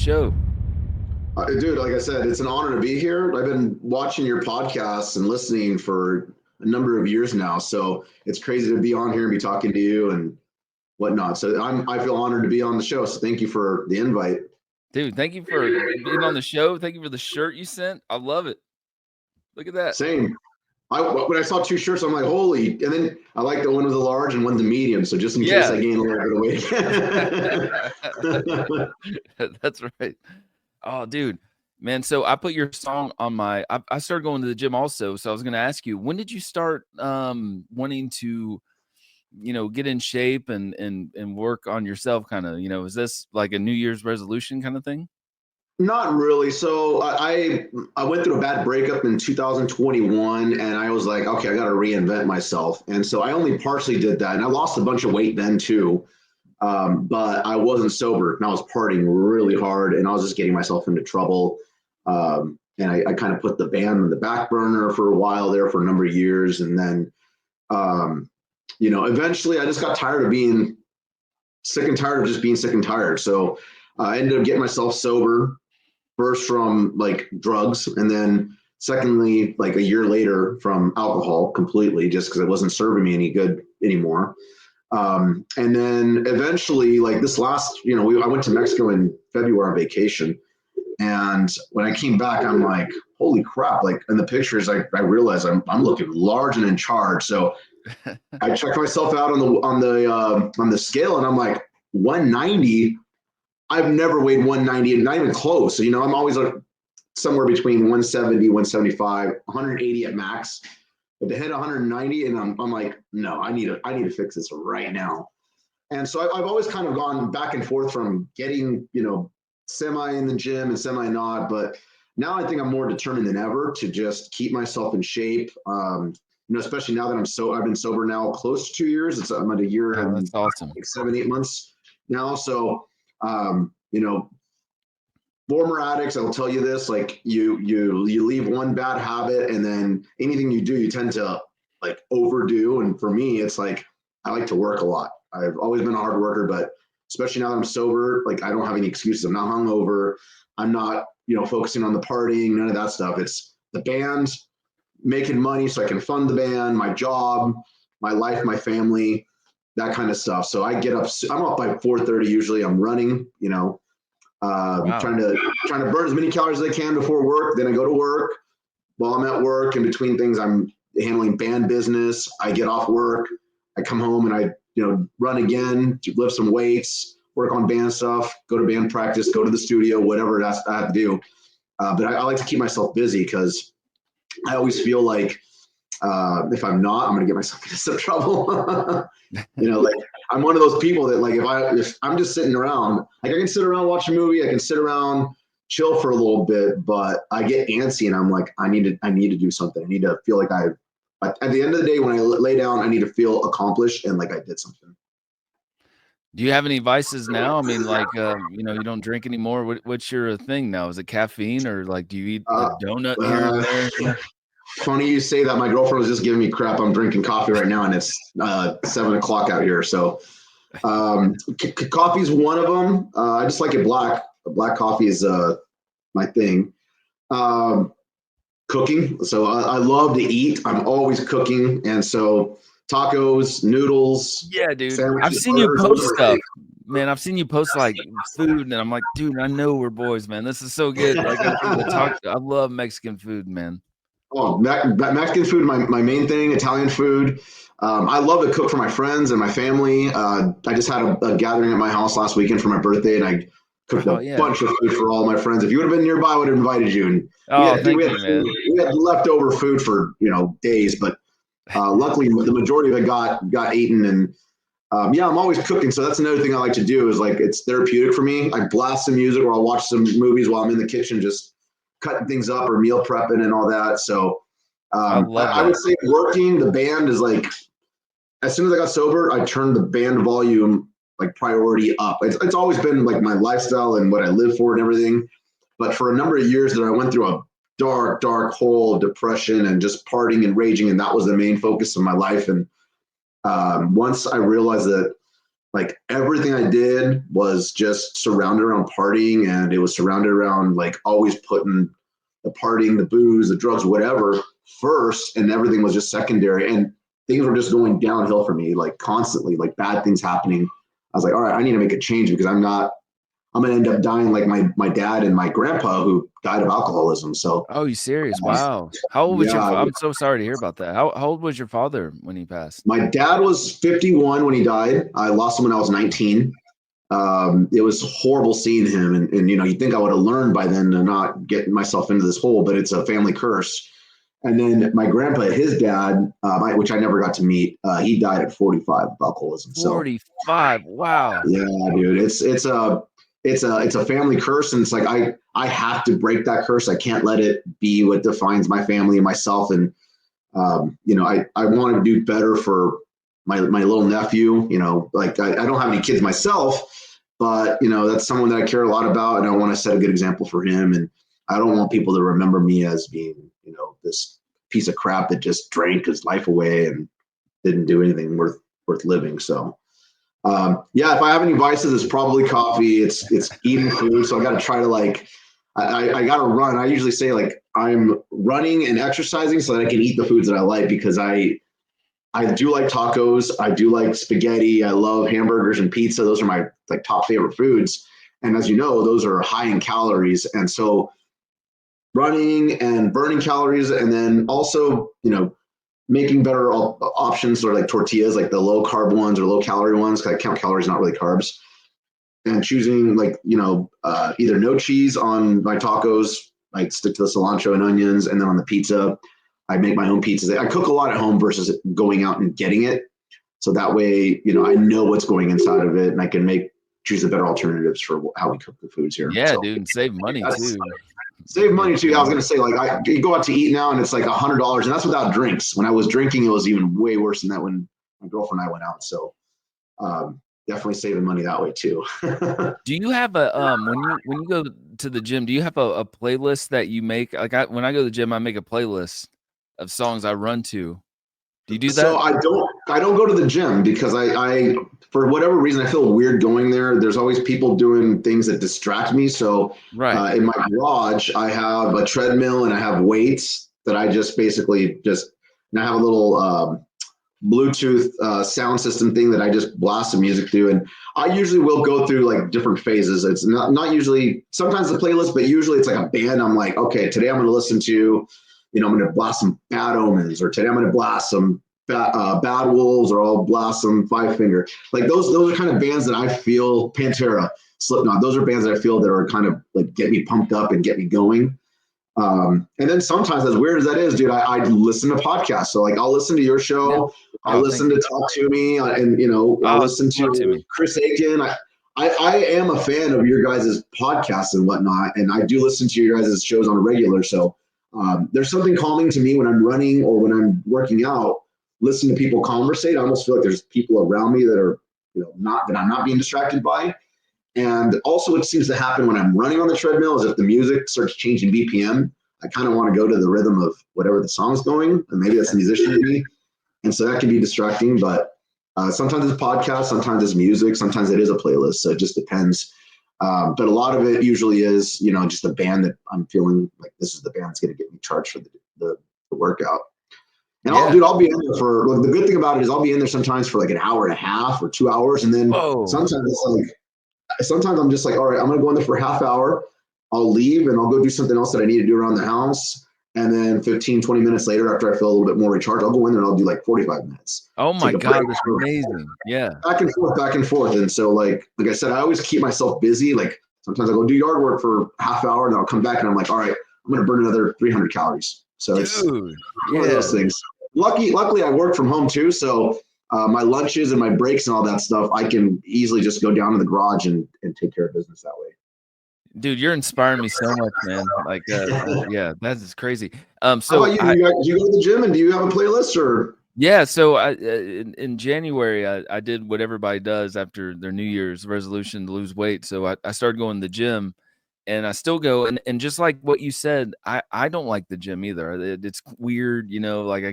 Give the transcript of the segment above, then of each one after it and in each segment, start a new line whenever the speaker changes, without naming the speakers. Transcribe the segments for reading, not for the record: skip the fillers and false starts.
show.
Dude, like I said, it's an honor to be here. I've been watching your podcasts and listening for a number of years now. So it's crazy to be on here and be talking to you and whatnot. So I feel honored to be on the show. So thank you for the invite.
Dude, thank you for being on the show. Thank you for the shirt you sent. I love it. Look at that.
Same. When I saw two shirts, I'm like, holy. And then I like the one with the large and one the medium. So just in case I gain a little bit
of weight. That's right. Oh, dude, man. So I put your song on I started going to the gym also. So I was going to ask you, when did you start wanting to, get in shape and work on yourself kind of, is this like a New Year's resolution kind of thing?
Not really. So I went through a bad breakup in 2021, and I was like, okay, I got to reinvent myself. And so I only partially did that, and I lost a bunch of weight then too. But I wasn't sober, and I was partying really hard, and I was just getting myself into trouble. And I kind of put the band on the back burner for a while there for a number of years, and then, eventually I just got tired of being sick and tired of just being sick and tired. So I ended up getting myself sober. First from like drugs, and then secondly, like a year later from alcohol completely, just because it wasn't serving me any good anymore. And then eventually, like this last, I went to Mexico in February on vacation. And when I came back, I'm like, holy crap. Like in the pictures, I realized I'm looking large and in charge. So I checked myself out on the scale, and I'm like 190. I've never weighed 190, and not even close. So, I'm always like somewhere between 170, 175, 180 at max. But to hit 190, and I'm like, no, I need to fix this right now. And so I've always kind of gone back and forth from getting, semi in the gym and semi not. But now I think I'm more determined than ever to just keep myself in shape. Especially now that I've been sober now close to 2 years. I'm at a year and
that's awesome.
like 7-8 months now. So, former addicts, I'll tell you this, like you leave one bad habit, and then anything you do, you tend to like overdo. And for me, it's like, I like to work a lot. I've always been a hard worker, but especially now that I'm sober, like I don't have any excuses. I'm not hungover. I'm not, focusing on the partying, none of that stuff. It's the band, making money so I can fund the band, my job, my life, my family, that kind of stuff. So I'm up by 4:30 usually. I'm running, wow. trying to burn as many calories as I can before work. Then I go to work. While I'm at work, in between things, I'm handling band business. I get off work. I come home and I, run again, lift some weights, work on band stuff, go to band practice, go to the studio, whatever I have to do. But I like to keep myself busy because I always feel like if I'm not, I'm going to get myself into some trouble. Like I'm one of those people that like, if I'm just sitting around, like I can sit around, watch a movie, I can sit around, chill for a little bit, but I get antsy and I'm like, I need to do something. I need to feel like at the end of the day, when I lay down, I need to feel accomplished and like I did something.
Do you have any vices now? I mean, like, you don't drink anymore. What's your thing now? Is it caffeine, or like, do you eat a donut here and there?
Funny you say that. My girlfriend was just giving me crap. I'm drinking coffee right now, and it's 7 o'clock out here. So coffee is one of them. I just like it black. Black coffee is my thing. Cooking. So I love to eat. I'm always cooking. And so tacos, noodles.
Yeah, dude. I've seen you post stuff. Man, I've seen you post like food, and I'm like, dude, I know we're boys, man. This is so good. Like, I love Mexican food, man.
Oh, Mexican food, my main thing. Italian food. I love to cook for my friends and my family. I just had a gathering at my house last weekend for my birthday, and I cooked a bunch of food for all my friends. If you would have been nearby, I would have invited you. And we had leftover food for days, but luckily the majority of it got eaten. And I'm always cooking, so that's another thing I like to do. Is like it's therapeutic for me. I blast some music, or I'll watch some movies while I'm in the kitchen, just cutting things up or meal prepping and all that. So I would say working the band is like, as soon as I got sober, I turned the band volume like priority up. It's always been like my lifestyle and what I live for and everything. But for a number of years there, I went through a dark hole of depression and just partying and raging. And that was the main focus of my life. And once I realized that like everything I did was just surrounded around partying, and it was surrounded around like always putting the partying, the booze, the drugs, whatever first, and everything was just secondary. And things were just going downhill for me, like constantly, like bad things happening. I was like, all right, I need to make a change because I'm going to end up dying like my dad and my grandpa who died of alcoholism. So,
Oh, you serious? Wow. How old was your
yeah,
I'm so sorry to hear about that. How old was your father when he passed?
my dad was 51 when he died. I lost him when I was 19. It was horrible seeing him. And, you know, you'd think I would have learned by then to not get myself into this hole, but it's a family curse. And then my grandpa, his dad, which I never got to meet, he died at 45 of alcoholism.
45. Wow.
Yeah, dude, it's a family curse, and it's like I have to break that curse. I can't let it be what defines my family and myself. And you know, I want to do better for my little nephew. You know, like I don't have any kids myself, but you know, that's someone that I care a lot about, and I want to set a good example for him. And I don't want people to remember me as being, you know, this piece of crap that just drank his life away and didn't do anything worth living. So. Yeah, if I have any vices, it's probably coffee. It's eating food. So I got to try to like, I got to run. I usually say like I'm running and exercising so that I can eat the foods that I like, because I do like tacos. I do like spaghetti. I love hamburgers and pizza. Those are my like top favorite foods. And as you know, those are high in calories. And so running and burning calories, and then also, you know, making better options or like tortillas, like the low carb ones or low calorie ones, because I count calories, not really carbs, and choosing like, you know, either no cheese on my tacos. I stick to the cilantro and onions, and then on the pizza, I make my own pizzas. I cook a lot at home versus going out and getting it. So that way, you know, I know what's going inside of it, and I can choose the better alternatives for how we cook the foods here.
Yeah,
So
dude, and save money too.
save money too. I was gonna say, like, you go out to eat now and it's like $100, and that's without drinks. When I was drinking, it was even way worse than that when my girlfriend and I went out. So definitely saving money that way too.
Do you have a when you go to the gym, do you have a playlist that you make? Like when I go to the gym, I make a playlist of songs I run to. Do you do
So
that?
I don't go to the gym because I for whatever reason I feel weird going there. There's always people doing things that distract me. So
Right.
in my garage, I have a treadmill and I have weights that I just basically and I have a little Bluetooth sound system thing that I just blast the music through. And I usually will go through like different phases. It's not usually, sometimes the playlist, but usually it's like a band. I'm like, okay, today I'm going to listen to, you know, I'm going to blast some Bad Omens, or today I'm going to blast some Bad Wolves, or I'll blast some Five Finger. Like those are kind of bands that I feel, Pantera, Slipknot, those are bands that I feel that are kind of like get me pumped up and get me going. And then sometimes, as weird as that is, dude, I listen to podcasts. So like I'll listen to your
Yeah.
show, I'll
Oh,
listen to Talk to Me, and you know, I'll
oh,
listen
talk to
to
me.
Chris Aiken. I am a fan of your guys' podcasts and whatnot, and I do listen to your guys' shows on a regular. So there's something calming to me when I'm running or when I'm working out. Listening to people conversate, I almost feel like there's people around me that are, you know, not that I'm not being distracted by. And also, what seems to happen when I'm running on the treadmill is if the music starts changing BPM, I kind of want to go to the rhythm of whatever the song's going, and maybe that's the musician in me, and so that can be distracting. But sometimes it's podcasts, sometimes it's music, sometimes it is a playlist. So it just depends. But a lot of it usually is, you know, just a band that I'm feeling like this is the band that's going to get me charged for the workout. And
Yeah.
I'll be in there for, look, the good thing about it is I'll be in there sometimes for like an hour and a half or 2 hours, and then
Whoa.
sometimes I'm just like, all right, I'm gonna go in there for a half hour. I'll leave and I'll go do something else that I need to do around the house. And then 15, 20 minutes later, after I feel a little bit more recharged, I'll go in there and I'll do like 45 minutes.
Oh my
Take a break.
God, that's amazing. Yeah.
Back and forth, back and forth. And so like I said, I always keep myself busy. Like sometimes I go do yard work for half hour and I'll come back and I'm like, all right, I'm gonna burn another 300 calories. So it's
Dude.
one of
Yeah.
those things. Luckily I work from home too. So my lunches and my breaks and all that stuff, I can easily just go down to the garage and take care of business that way.
Dude, you're inspiring me so much, man. Like, yeah, that is crazy.
How
So
about you? Do you go to the gym and do you have a playlist or?
yeah, so in January, I did what everybody does after their New Year's resolution to lose weight. So I started going to the gym, and I still go. And just like what you said, I don't like the gym either. It's weird, you know. Like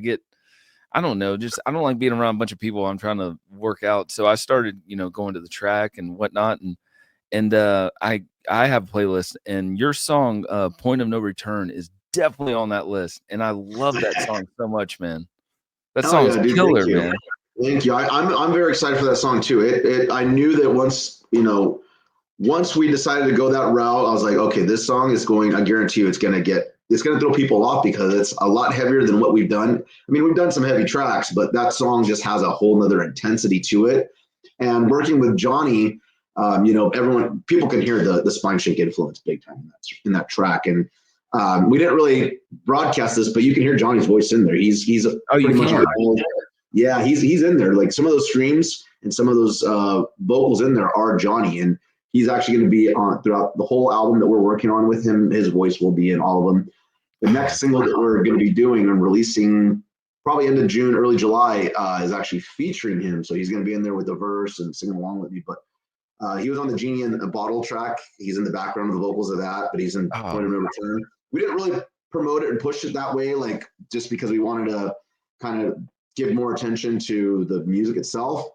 I don't know, just I don't like being around a bunch of people. I'm trying to work out, so I started, going to the track and whatnot, and I have a playlist, and your song, "Point of No Return," is definitely on that list, and I love that song so much, man. That
Oh
song's
yeah, dude, thank
killer,
you.
man.
Thank you. I'm very excited for that song too. I knew that once we decided to go that route, I was like, okay, this song is going, I guarantee you it's going to throw people off because it's a lot heavier than what we've done. I mean, we've done some heavy tracks, but that song just has a whole nother intensity to it. And working with Johnny, people can hear the Spine Shake influence big time in that track. And we didn't really broadcast this, but you can hear Johnny's voice in there. He's
You
pretty much
can?
yeah, he's in there. Like some of those streams and some of those vocals in there are Johnny, and he's actually going to be on throughout the whole album that we're working on with him. His voice will be in all of them. The next single that we're going to be doing and releasing probably end of June, early July is actually featuring him. So he's going to be in there with the verse and singing along with me. But he was on the Genie and the Bottle track. He's in the background of the vocals of that, but he's in Point of No Return. We didn't really promote it and push it that way, like just because we wanted to kind of give more attention to the music itself.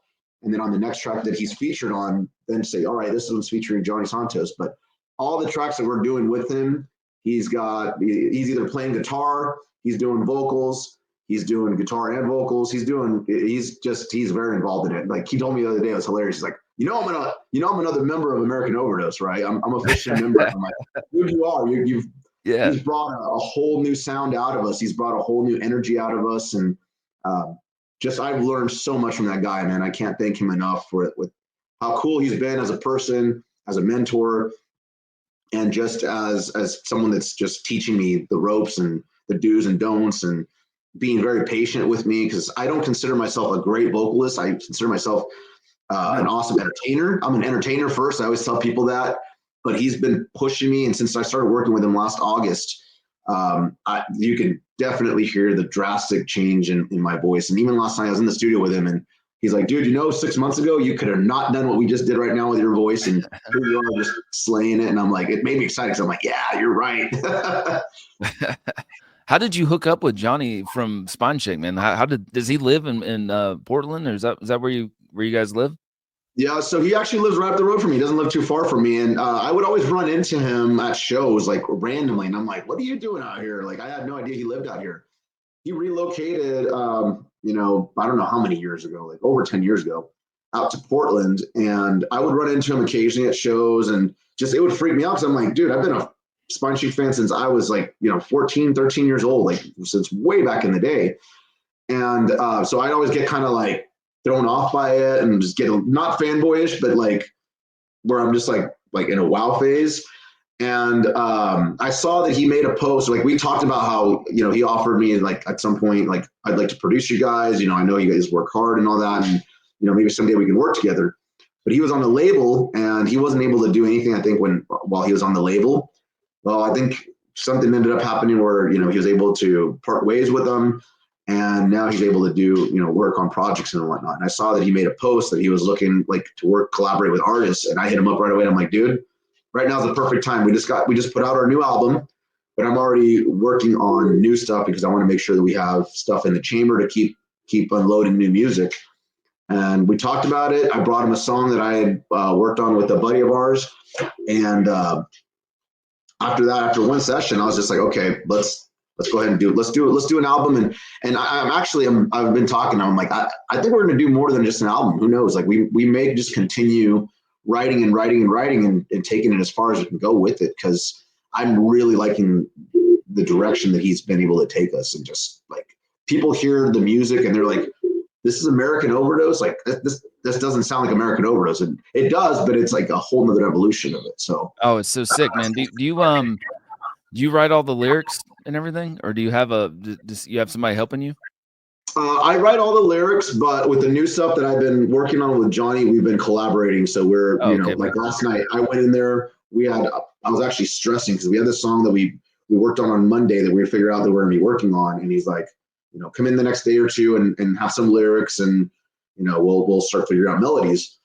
And then on the next track that he's featured on, then say, all right, this one's featuring Johnny Santos. But all the tracks that we're doing with him, he's either playing guitar, he's doing vocals, he's doing guitar and vocals. He's very involved in it. Like he told me the other day, it was hilarious. He's like, I'm another member of American Overdose, right? I'm officially a member. I'm like, dude, you are. He's brought a whole new sound out of us. He's brought a whole new energy out of us. And I've learned so much from that guy, man. I can't thank him enough with how cool he's been as a person, as a mentor, and just as someone that's just teaching me the ropes and the do's and don'ts and being very patient with me, because I don't consider myself a great vocalist. I consider myself an awesome entertainer. I'm an entertainer first. I always tell people that, but he's been pushing me. And since I started working with him last August, you can definitely hear the drastic change in my voice. And even last night I was in the studio with him and he's like, dude, 6 months ago, you could have not done what we just did right now with your voice. And here you are just slaying it. And I'm like, it made me excited. Cause I'm like, yeah, you're right.
How did you hook up with Johnny from Spine Shake, man? Does he live in Portland, or is that where you guys live?
Yeah, so he actually lives right up the road from me. He doesn't live too far from me. And I would always run into him at shows like randomly. And I'm like, what are you doing out here? Like, I had no idea he lived out here. He relocated, I don't know how many years ago, like over 10 years ago, out to Portland. And I would run into him occasionally at shows and it would freak me out because I'm like, dude, I've been a Spine Shake fan since I was like, 14, 13 years old, like since way back in the day. And so I'd always get kind of like thrown off by it and just get not fanboyish, but like where I'm just like in a wow phase. And I saw that he made a post. Like we talked about how, he offered me like at some point, like I'd like to produce you guys, I know you guys work hard and all that. And, maybe someday we can work together. But he was on the label and he wasn't able to do anything, I think, while he was on the label. Well, I think something ended up happening where, he was able to part ways with them. And now he's able to do, work on projects and whatnot. And I saw that he made a post that he was looking like to collaborate with artists. And I hit him up right away. And I'm like, dude, right now is the perfect time. We just put out our new album, but I'm already working on new stuff because I want to make sure that we have stuff in the chamber to keep unloading new music. And we talked about it. I brought him a song that I had worked on with a buddy of ours. And after one session, I was just like, okay, let's go ahead and let's do an album. And I've been talking to him. I'm like, I think we're going to do more than just an album. Who knows? Like we may just continue writing and taking it as far as we can go with it. Cause I'm really liking the direction that he's been able to take us, and just like people hear the music and they're like, this is American Overdose. Like this doesn't sound like American Overdose. And it does, but it's like a whole nother evolution of it. So,
it's so sick, man. Do you write all the lyrics and everything, or do you have you have somebody helping you?
I write all the lyrics, but with the new stuff that I've been working on with Johnny, we've been collaborating. So we're, like last night I went in there, I was actually stressing because we had this song that we worked on Monday that we figured out that we're gonna be working on. And he's like, come in the next day or two and have some lyrics and, we'll start figuring out melodies.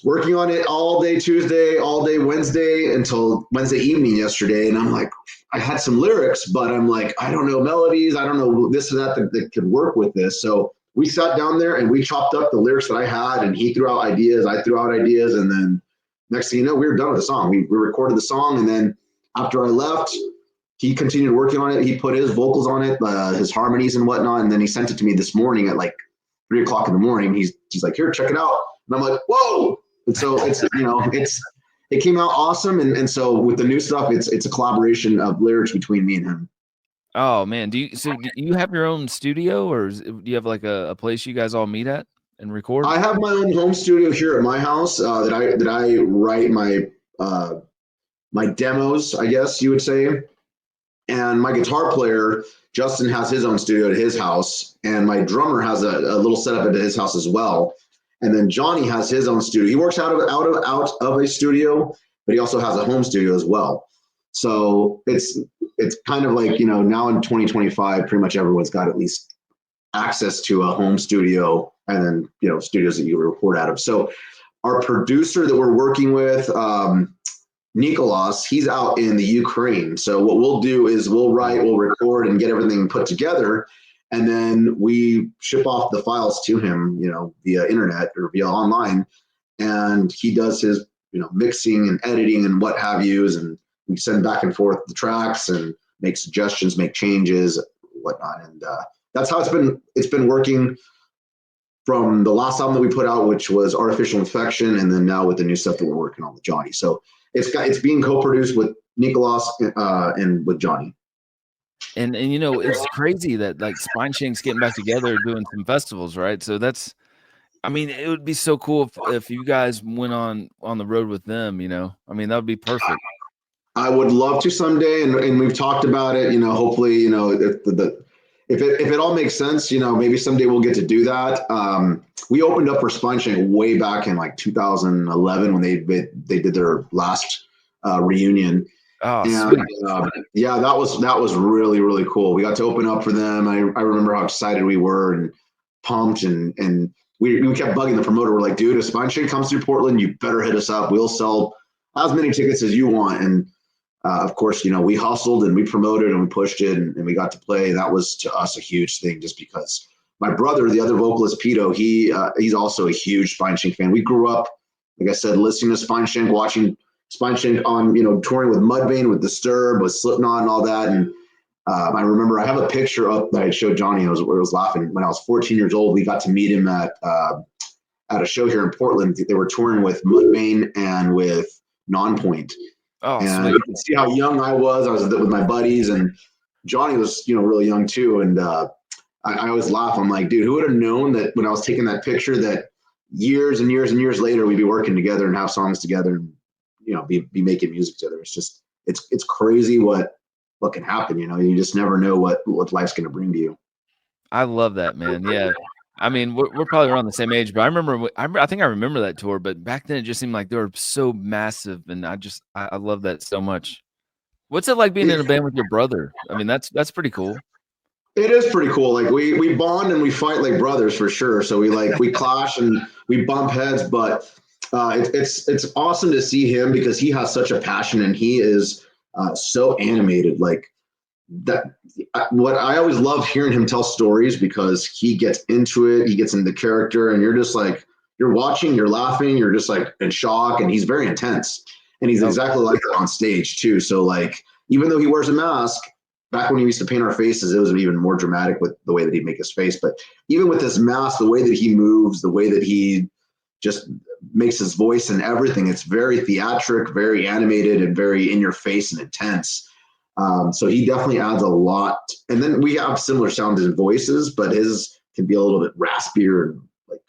working on it all day Tuesday, all day Wednesday until Wednesday evening yesterday. And I'm like, I had some lyrics, but I'm like, I don't know melodies. I don't know this or that could work with this. So we sat down there and we chopped up the lyrics that I had, and he threw out ideas. I threw out ideas. And then next thing you know, we were done with the song. We recorded the song. And then after I left, he continued working on it. He put his vocals on it, his harmonies and whatnot. And then he sent it to me this morning at like 3 o'clock in the morning. He's like, here, check it out. And I'm like, whoa. And so it came out awesome. And so with the new stuff, it's a collaboration of lyrics between me and him.
Oh man, do you have your own studio, or do you have like a place you guys all meet at and record?
I have my own home studio here at my house that I write my demos, I guess you would say. And my guitar player, Justin, has his own studio at his house, and my drummer has a little setup at his house as well. And then Johnny has his own studio. He works out of a studio, but he also has a home studio as well. So it's kind of like, now in 2025, pretty much everyone's got at least access to a home studio, and then, studios that you record out of. So our producer that we're working with, Nicholas, he's out in the Ukraine. So what we'll do is we'll record and get everything put together. And then we ship off the files to him, via internet or via online. And he does his, mixing and editing and what have yous. And we send back and forth the tracks and make suggestions, make changes, whatnot. And that's how it's been working from the last album that we put out, which was Artificial Infection. And then now with the new stuff that we're working on with Johnny. So it's being co-produced with Nicholas and with Johnny.
And it's crazy that like Spine Shank's getting back together doing some festivals, right? So it would be so cool if you guys went on the road with them, that would be perfect.
I would love to someday, and we've talked about it, hopefully, if it all makes sense, maybe someday we'll get to do that. We opened up for Spine Shank way back in like 2011 when they did their last reunion.
Oh,
and yeah, that was really, really cool. We got to open up for them. I remember how excited we were and pumped, and we kept bugging the promoter. We're like, dude, if Spine Shank comes through Portland, you better hit us up. We'll sell as many tickets as you want. And of course, we hustled and we promoted and we pushed it, and we got to play. That was to us a huge thing, just because my brother, the other vocalist, Pito, he's also a huge Spine Shank fan. We grew up, like I said, listening to Spine Shank, watching Spine Shank on, touring with Mudvayne, with Disturbed, with Slipknot and all that. And I remember I have a picture up that I showed Johnny. I was laughing. When I was 14 years old, we got to meet him at a show here in Portland. They were touring with Mudvayne and with Nonpoint.
Oh,
and
sweet.
you can see how young I was. I was with my buddies, and Johnny was, really young too. And I always laugh. I'm like, dude, who would have known that when I was taking that picture that years and years and years later we'd be working together and have songs together and be making music together. It's just it's crazy what can happen. You just never know what life's going to bring to you.
I love that, man. Yeah. We're probably around the same age, but I think I remember that tour, but back then it just seemed like they were so massive, and I love that so much. What's it like being in a band with your brother? That's pretty cool.
It is pretty cool. Like we bond and we fight like brothers for sure. So we clash and we bump heads, but it's awesome to see him because he has such a passion and he is so animated. Like that, what I always love hearing him tell stories because he gets into it, he gets into character, and you're just like, you're watching, you're laughing, you're just like in shock, and he's very intense, and he's exactly like that on stage too. So like, even though he wears a mask, back when he used to paint our faces, it was even more dramatic with the way that he'd make his face. But even with this mask, the way that he moves, the way that he just makes his voice and everything, it's very theatric, very animated, and very in your face and intense. So he definitely adds a lot. And then we have similar sounds in voices, but his can be a little bit raspier and like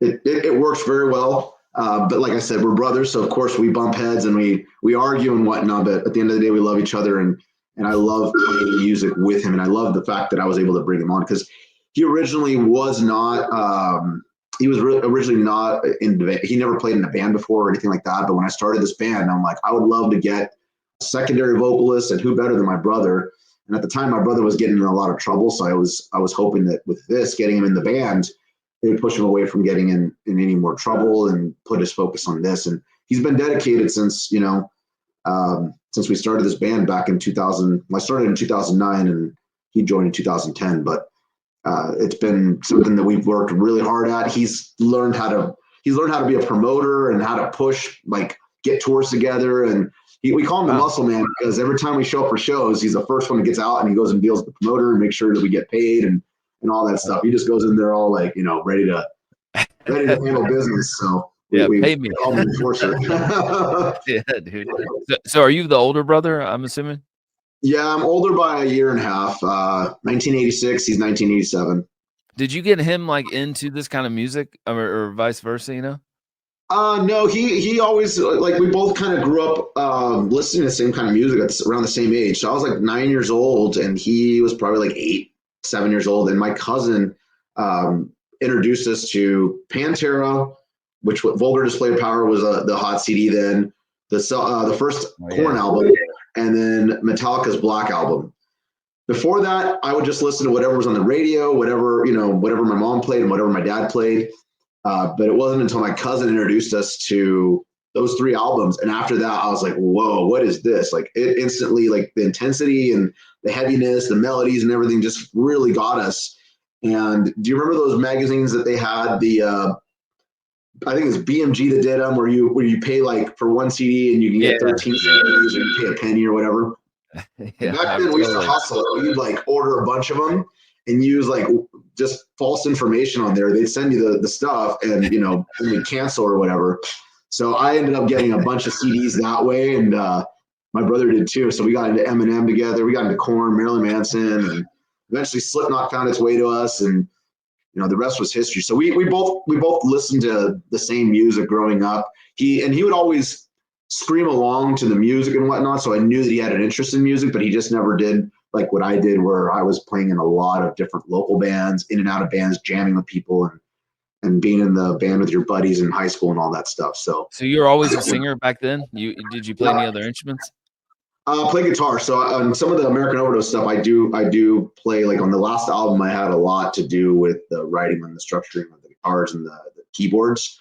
it works very well. But like I said, we're brothers, so of course we bump heads and we argue and whatnot. But at the end of the day, we love each other, and I love playing music with him, and I love the fact that I was able to bring him on because he originally was not. He was originally not he never played in a band before or anything like that. But when I started this band, I'm like, I would love to get a secondary vocalist, and who better than my brother? And at the time, my brother was getting in a lot of trouble, so I was hoping that with this, getting him in the band, it would push him away from getting in any more trouble and put his focus on this. And he's been dedicated since, since we started this band back in 2000. I started in 2009 and he joined in 2010, but it's been something that we've worked really hard at. He's learned how to be a promoter and how to push, like, get tours together. And we call him the muscle man because every time we show up for shows, he's the first one that gets out and he goes and deals with the promoter and makes sure that we get paid and all that stuff. He just goes in there all like, ready to handle business. So
pay me.
Call him enforcer.
Yeah, dude. So are you the older brother, I'm assuming?
Yeah, I'm older by a year and a half. 1986, he's 1987.
Did you get him like into this kind of music or vice versa,
No, he always, like, we both kind of grew up listening to the same kind of music around the same age. So I was like 9 years old and he was probably like 8, 7 years old. And my cousin introduced us to Pantera, which Vulgar Display of Power was the hot CD then, the first Korn album, and then Metallica's Black Album. Before that, I would just listen to whatever was on the radio, whatever my mom played and whatever my dad played. But it wasn't until my cousin introduced us to those 3 albums. And after that, I was like, whoa, what is this? Like, it instantly, like, the intensity and the heaviness, the melodies and everything just really got us. And do you remember those magazines that they had? I think it's BMG that did them, where you pay like for 1 CD and you can get 13 CDs, or you pay a penny or whatever. Back then we used to hustle. You'd like order a bunch of them and use like just false information on there. They'd send you the stuff and and we'd cancel or whatever. So I ended up getting a bunch of CDs that way, and my brother did too. So we got into Eminem together. We got into Korn, Marilyn Manson, and eventually Slipknot found its way to us, and the rest was history. So we both listened to the same music growing up. He would always scream along to the music and whatnot. So I knew that he had an interest in music, but he just never did like what I did, where I was playing in a lot of different local bands, in and out of bands, jamming with people and being in the band with your buddies in high school and all that stuff. So
you were always a singer back then? Did you play any other instruments?
Play guitar. So on some of the Amerakin Overdose stuff, I do play. Like on the last album, I had a lot to do with the writing and the structuring of the guitars and the keyboards.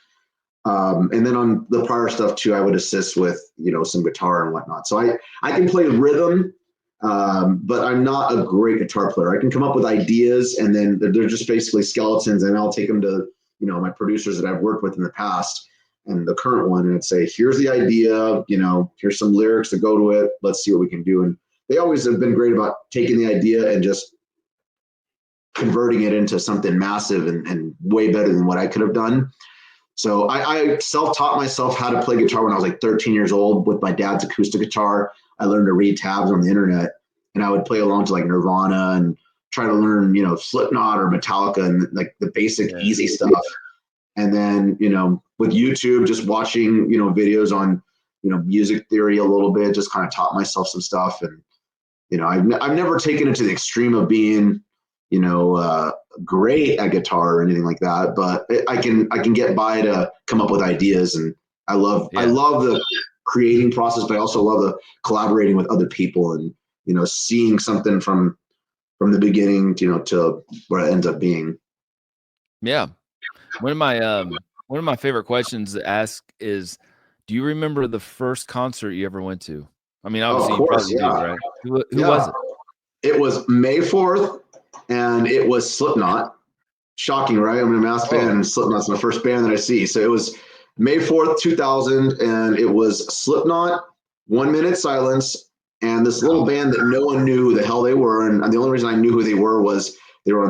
And then on the prior stuff too, I would assist with some guitar and whatnot. So I can play rhythm, but I'm not a great guitar player. I can come up with ideas, and then they're just basically skeletons, and I'll take them to my producers that I've worked with in the past and the current one, and I'd say, here's the idea, here's some lyrics to go to it. Let's see what we can do. And they always have been great about taking the idea and just converting it into something massive and way better than what I could have done. So I self-taught myself how to play guitar when I was like 13 years old with my dad's acoustic guitar. I learned to read tabs on the internet, and I would play along to like Nirvana and try to learn, Slipknot or Metallica and like the basic easy stuff. And then, with YouTube, just watching, videos on, music theory a little bit, just kind of taught myself some stuff. And, I've never taken it to the extreme of being, great at guitar or anything like that, but I can get by to come up with ideas. And I love the creating process, but I also love the collaborating with other people and, seeing something from the beginning, to where it ends up being.
Yeah. One of my favorite questions to ask is, do you remember the first concert you ever went to? I mean, obviously you probably do, right? Who was it?
It was May 4th, and it was Slipknot. Shocking, right? I'm in a mass band, and Slipknot's my first band that I see. So it was May 4th, 2000, and it was Slipknot, 1 Minute Silence, and this little band that no one knew who the hell they were. And the only reason I knew who they were was they were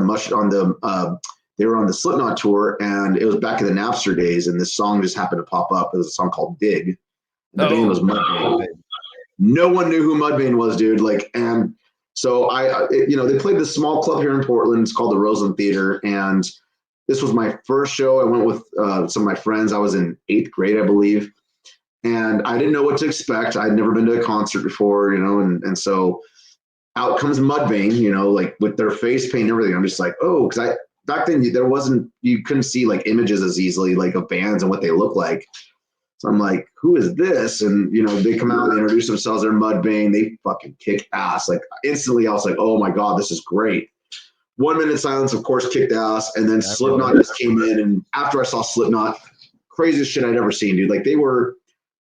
they were on the Slipknot tour, and it was back in the Napster days, and this song just happened to pop up. It was a song called Dig. And the band was Mudvayne. No one knew who Mudvayne was, dude. And so they played this small club here in Portland. It's called the Roseland Theater, and this was my first show. I went with some of my friends. I was in 8th grade, I believe, and I didn't know what to expect. I'd never been to a concert before, and so out comes Mudvayne, like with their face paint and everything. I'm just like, oh, because back then you couldn't see like images as easily like of bands and what they look like. So I'm like, who is this? And they come out, they introduce themselves, they're Mudvayne, they fucking kick ass. Like instantly I was like, oh my God, this is great. 1 Minute Silence, of course, kicked ass, and then Slipknot just came in. And after I saw Slipknot, craziest shit I'd ever seen, dude. Like they were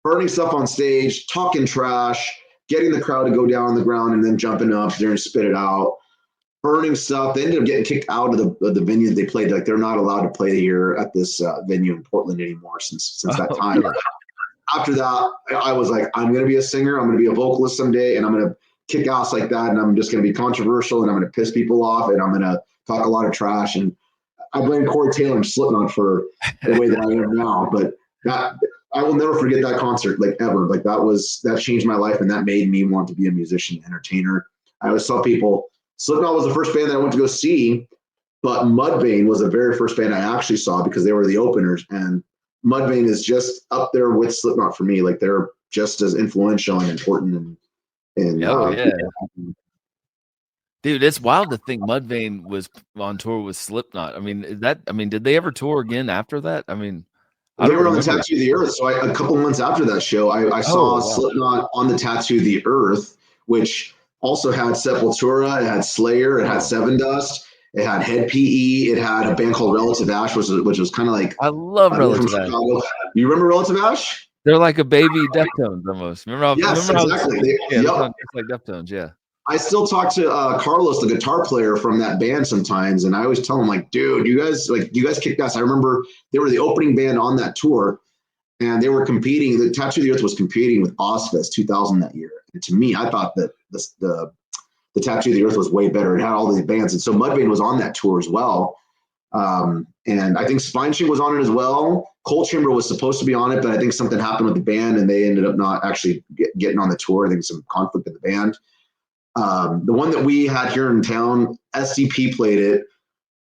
burning stuff on stage, talking trash, getting the crowd to go down on the ground, and then jumping up there and spit it out. Burning stuff. They ended up getting kicked out of the venue they played. Like they're not allowed to play here at this venue in Portland anymore since that time. Really? After that, I was like, I'm going to be a singer. I'm going to be a vocalist someday, and I'm going to kick ass like that, and I'm just going to be controversial, and I'm going to piss people off, and I'm going to talk a lot of trash. And I blame Corey Taylor and Slipknot for the way that I am now. But that I will never forget that concert, like ever. Like that changed my life, and that made me want to be a musician, entertainer. I always tell people, Slipknot was the first band that I went to go see, but Mudvayne was the very first band I actually saw because they were the openers. And Mudvayne is just up there with Slipknot for me. Like they're just as influential and important.
Yeah. Dude, it's wild to think Mudvayne was on tour with Slipknot. I mean, did they ever tour again after that? I mean,
they were on the Tattoo of the Earth. So a couple months after that show, I saw Slipknot on the Tattoo of the Earth, which also had Sepultura, it had Slayer, it had Seven Dust, it had Head PE, it had a band called Relative Ash, which was kind of like
I love Relative Ash.
You remember Relative Ash?
They're like a baby Deftones almost.
Yes, exactly.
It's like Deftones, yeah.
I still talk to Carlos, the guitar player from that band sometimes, and I always tell him, like, dude, you guys kicked ass. I remember they were the opening band on that tour, and they were competing. The Tattoo of the Earth was competing with Ozfest 2000 that year. And to me, I thought that the Tattoo of the Earth was way better. It had all these bands, and so Mudvayne was on that tour as well. And I think Spineshank was on it as well. Cold Chamber was supposed to be on it, but I think something happened with the band, and they ended up not actually getting on the tour. I think some conflict with the band. The one that we had here in town, SCP played it,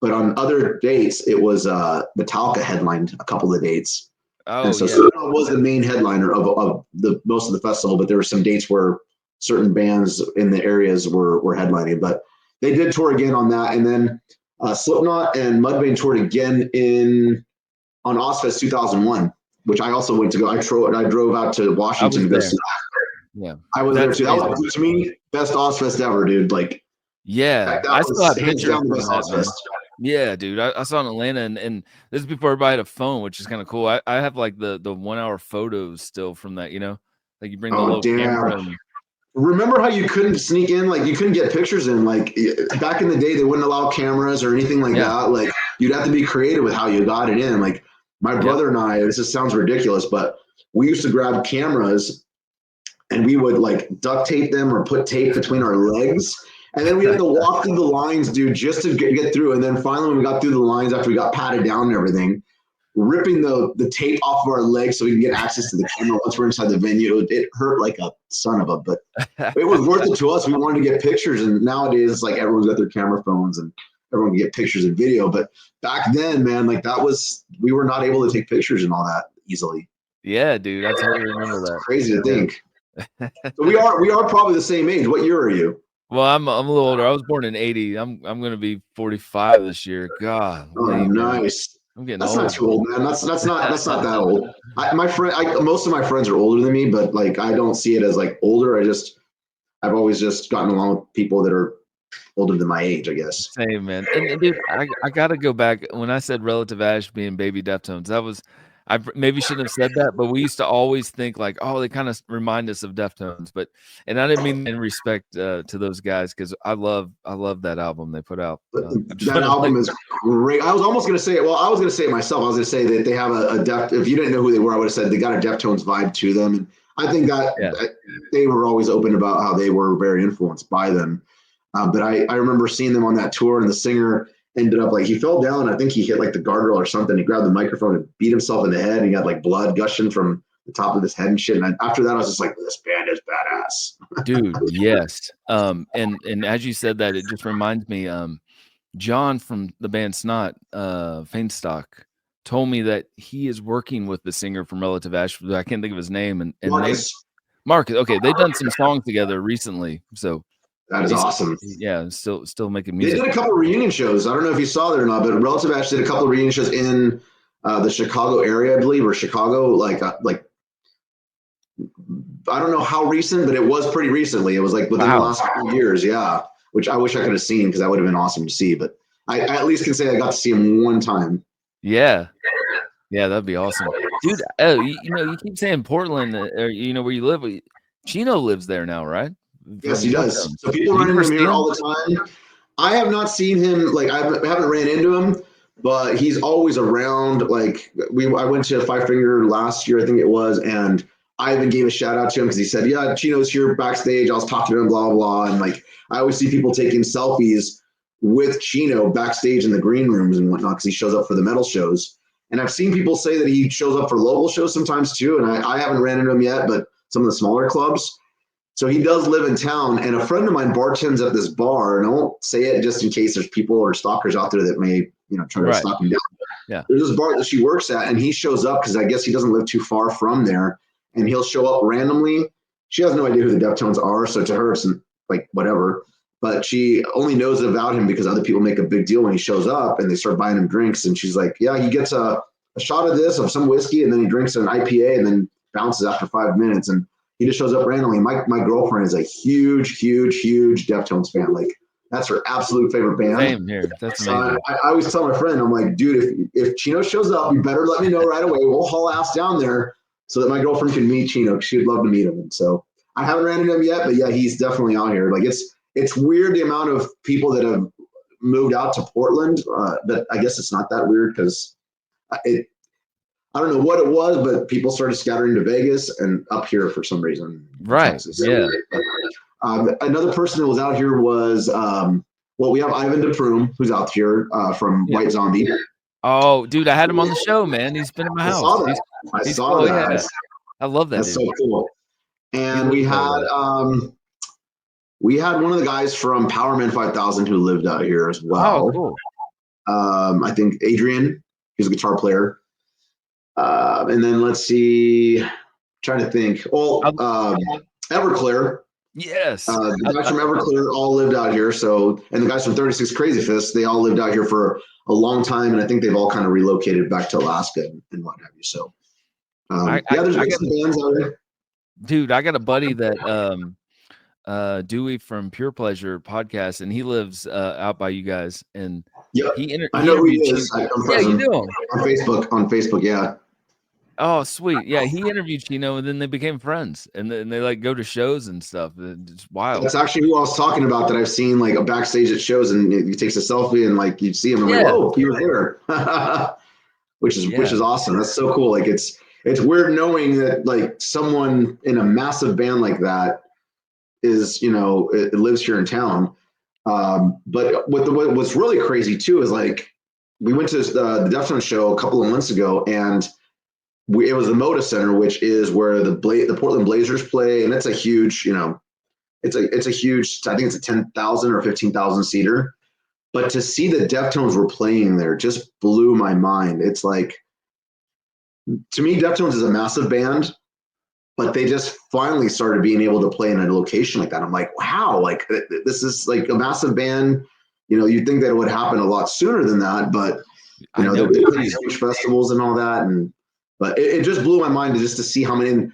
but on other dates, it was Metallica headlined a couple of dates. Oh, and so Slipknot was the main headliner of the most of the festival, but there were some dates where certain bands in the areas were headlining. But they did tour again on that, and then Slipknot and Mudvayne toured again on Ozfest 2001, which I also went to go. I drove out to Washington to go see.
Yeah,
I was there too. That was, to me, best Ozfest ever, dude. Like,
yeah,
I still have pictures down the best Ozfest.
Yeah, dude. I saw it in Atlanta, and this is before everybody had a phone, which is kind of cool. I have like the 1 hour photos still from that, like you bring the little camera.
Remember how you couldn't sneak in? Like you couldn't get pictures in. Like back in the day, they wouldn't allow cameras or anything like that. Like you'd have to be creative with how you got it in. Like my brother and I, this just sounds ridiculous, but we used to grab cameras and we would like duct tape them or put tape between our legs. And then we had to walk through the lines, dude, just to get through. And then finally, when we got through the lines after we got patted down and everything, ripping the tape off of our legs so we can get access to the camera once we're inside the venue. It hurt like a son of a, but it was worth it to us. We wanted to get pictures. And nowadays, it's like everyone's got their camera phones and everyone can get pictures and video. But back then, man, like we were not able to take pictures and all that easily.
Yeah, dude. I totally remember that.
It's crazy to think. So we are probably the same age. What year are you?
Well, I'm a little older. I was born in 80. I'm going to be 45 this year. God.
Oh, nice.
I'm getting
that's
old.
Not too old, man. That's not that old. Most of my friends are older than me, but like I don't see it as like older. I've always just gotten along with people that are older than my age, I guess.
Same, man. And dude, I got to go back when I said Relative Ash being baby Deftones. I maybe shouldn't have said that, but we used to always think like, oh, they kind of remind us of Deftones, and I didn't mean in respect to those guys because I love that album they put out.
That album is great. I was almost going to say it. Well, I was going to say it myself. I was going to say that they have a if you didn't know who they were, I would have said they got a Deftones vibe to them, and I think that they were always open about how they were very influenced by them. But I remember seeing them on that tour, and the singer ended up like he fell down. I think he hit like the guardrail or something. He grabbed the microphone and beat himself in the head. And he got like blood gushing from the top of his head and shit. And after that, I was just like, this band is badass,
dude. Yes. And as you said that, it just reminds me. John from the band Snot, Fainstock, told me that he is working with the singer from Relative Ash. I can't think of his name. And Marcus. Okay, they've done some songs together recently. So.
That is awesome.
Yeah, still making music.
They did a couple of reunion shows. I don't know if you saw that or not, but Relative Ash did a couple of reunion shows in the Chicago area, I believe, or Chicago. Like I don't know how recent, but it was pretty recently. It was like within the last couple of years. Yeah, which I wish I could have seen because that would have been awesome to see. But I at least can say I got to see him one time.
Yeah. Yeah, that'd be awesome. Dude, you keep saying Portland, or where you live. Chino lives there now, right?
Yes,
From
he does.
Deftones.
So people
Did
run
you
into
ever
him
see
here
him?
all the time. I have not seen him. Like I haven't ran into him, but he's always around. Like I went to Five Finger last year, I think it was, and I even gave a shout out to him because he said, "Yeah, Chino's here backstage." I was talking to him, blah blah, and like I always see people taking selfies with Chino backstage in the green rooms and whatnot because he shows up for the metal shows. And I've seen people say that he shows up for local shows sometimes too. And I haven't ran into him yet, but some of the smaller clubs. So he does live in town, and a friend of mine bartends at this bar, and I won't say it just in case there's people or stalkers out there that may, try to stalk him down.
Yeah.
There's this bar that she works at, and he shows up because I guess he doesn't live too far from there, and he'll show up randomly. She has no idea who the Deftones are, so to her it's like whatever. But she only knows about him because other people make a big deal when he shows up, and they start buying him drinks. And she's like, "Yeah, he gets a shot of this of some whiskey, and then he drinks an IPA, and then bounces after 5 minutes." And he just shows up randomly. My girlfriend is a huge Deftones fan. Like that's her absolute favorite band.
Same here. That's amazing.
I always tell my friend, I'm like, dude, if Chino shows up, you better let me know right away. We'll haul ass down there so that my girlfriend can meet Chino. She'd love to meet him. And so I haven't ran into him yet, but yeah, he's definitely out here. Like it's weird the amount of people that have moved out to Portland. But I guess it's not that weird because I don't know what it was, but people started scattering to Vegas and up here for some reason.
Right.
Texas.
Yeah.
Another person that was out here was, we have Ivan DePrume, who's out here from White Zombie.
Oh, dude, I had him on the show, man. He's been in my house.
I saw that.
Yeah. I love that.
That's
dude.
so cool. And we had one of the guys from Powerman 5000 who lived out here as well.
Oh, cool.
I think Adrian, he's a guitar player. And then let's see, trying to think. Everclear.
Yes.
The guys from Everclear all lived out here. So, and the guys from 36 Crazy Fists, they all lived out here for a long time. And I think they've all kind of relocated back to Alaska and what have you. So, there's some bands out there.
Dude, I got a buddy that, Dewey from Pure Pleasure podcast, and he lives out by you guys. And
I know who he is.
Yeah, you do.
On Facebook, yeah.
Oh, sweet. Yeah, he interviewed Chino, and then they became friends, and then they like go to shows and stuff. It's wild.
That's actually who I was talking about that I've seen like a backstage at shows, and he takes a selfie, and like you see him, and I'm like, oh, he was there, which is awesome. That's so cool. Like it's weird knowing that like someone in a massive band like that is it lives here in town. But what's really crazy too is like we went to the Deftones show a couple of months ago, and it was the Moda Center, which is where the Portland Blazers play, and it's a huge, it's a huge. I think it's a 10,000 or 15,000 seater. But to see the Deftones were playing there just blew my mind. It's like, to me, Deftones is a massive band, but they just finally started being able to play in a location like that. I'm like, wow, like this is like a massive band. You'd think that it would happen a lot sooner than that, but they play these huge festivals and all that, but it just blew my mind to see how many.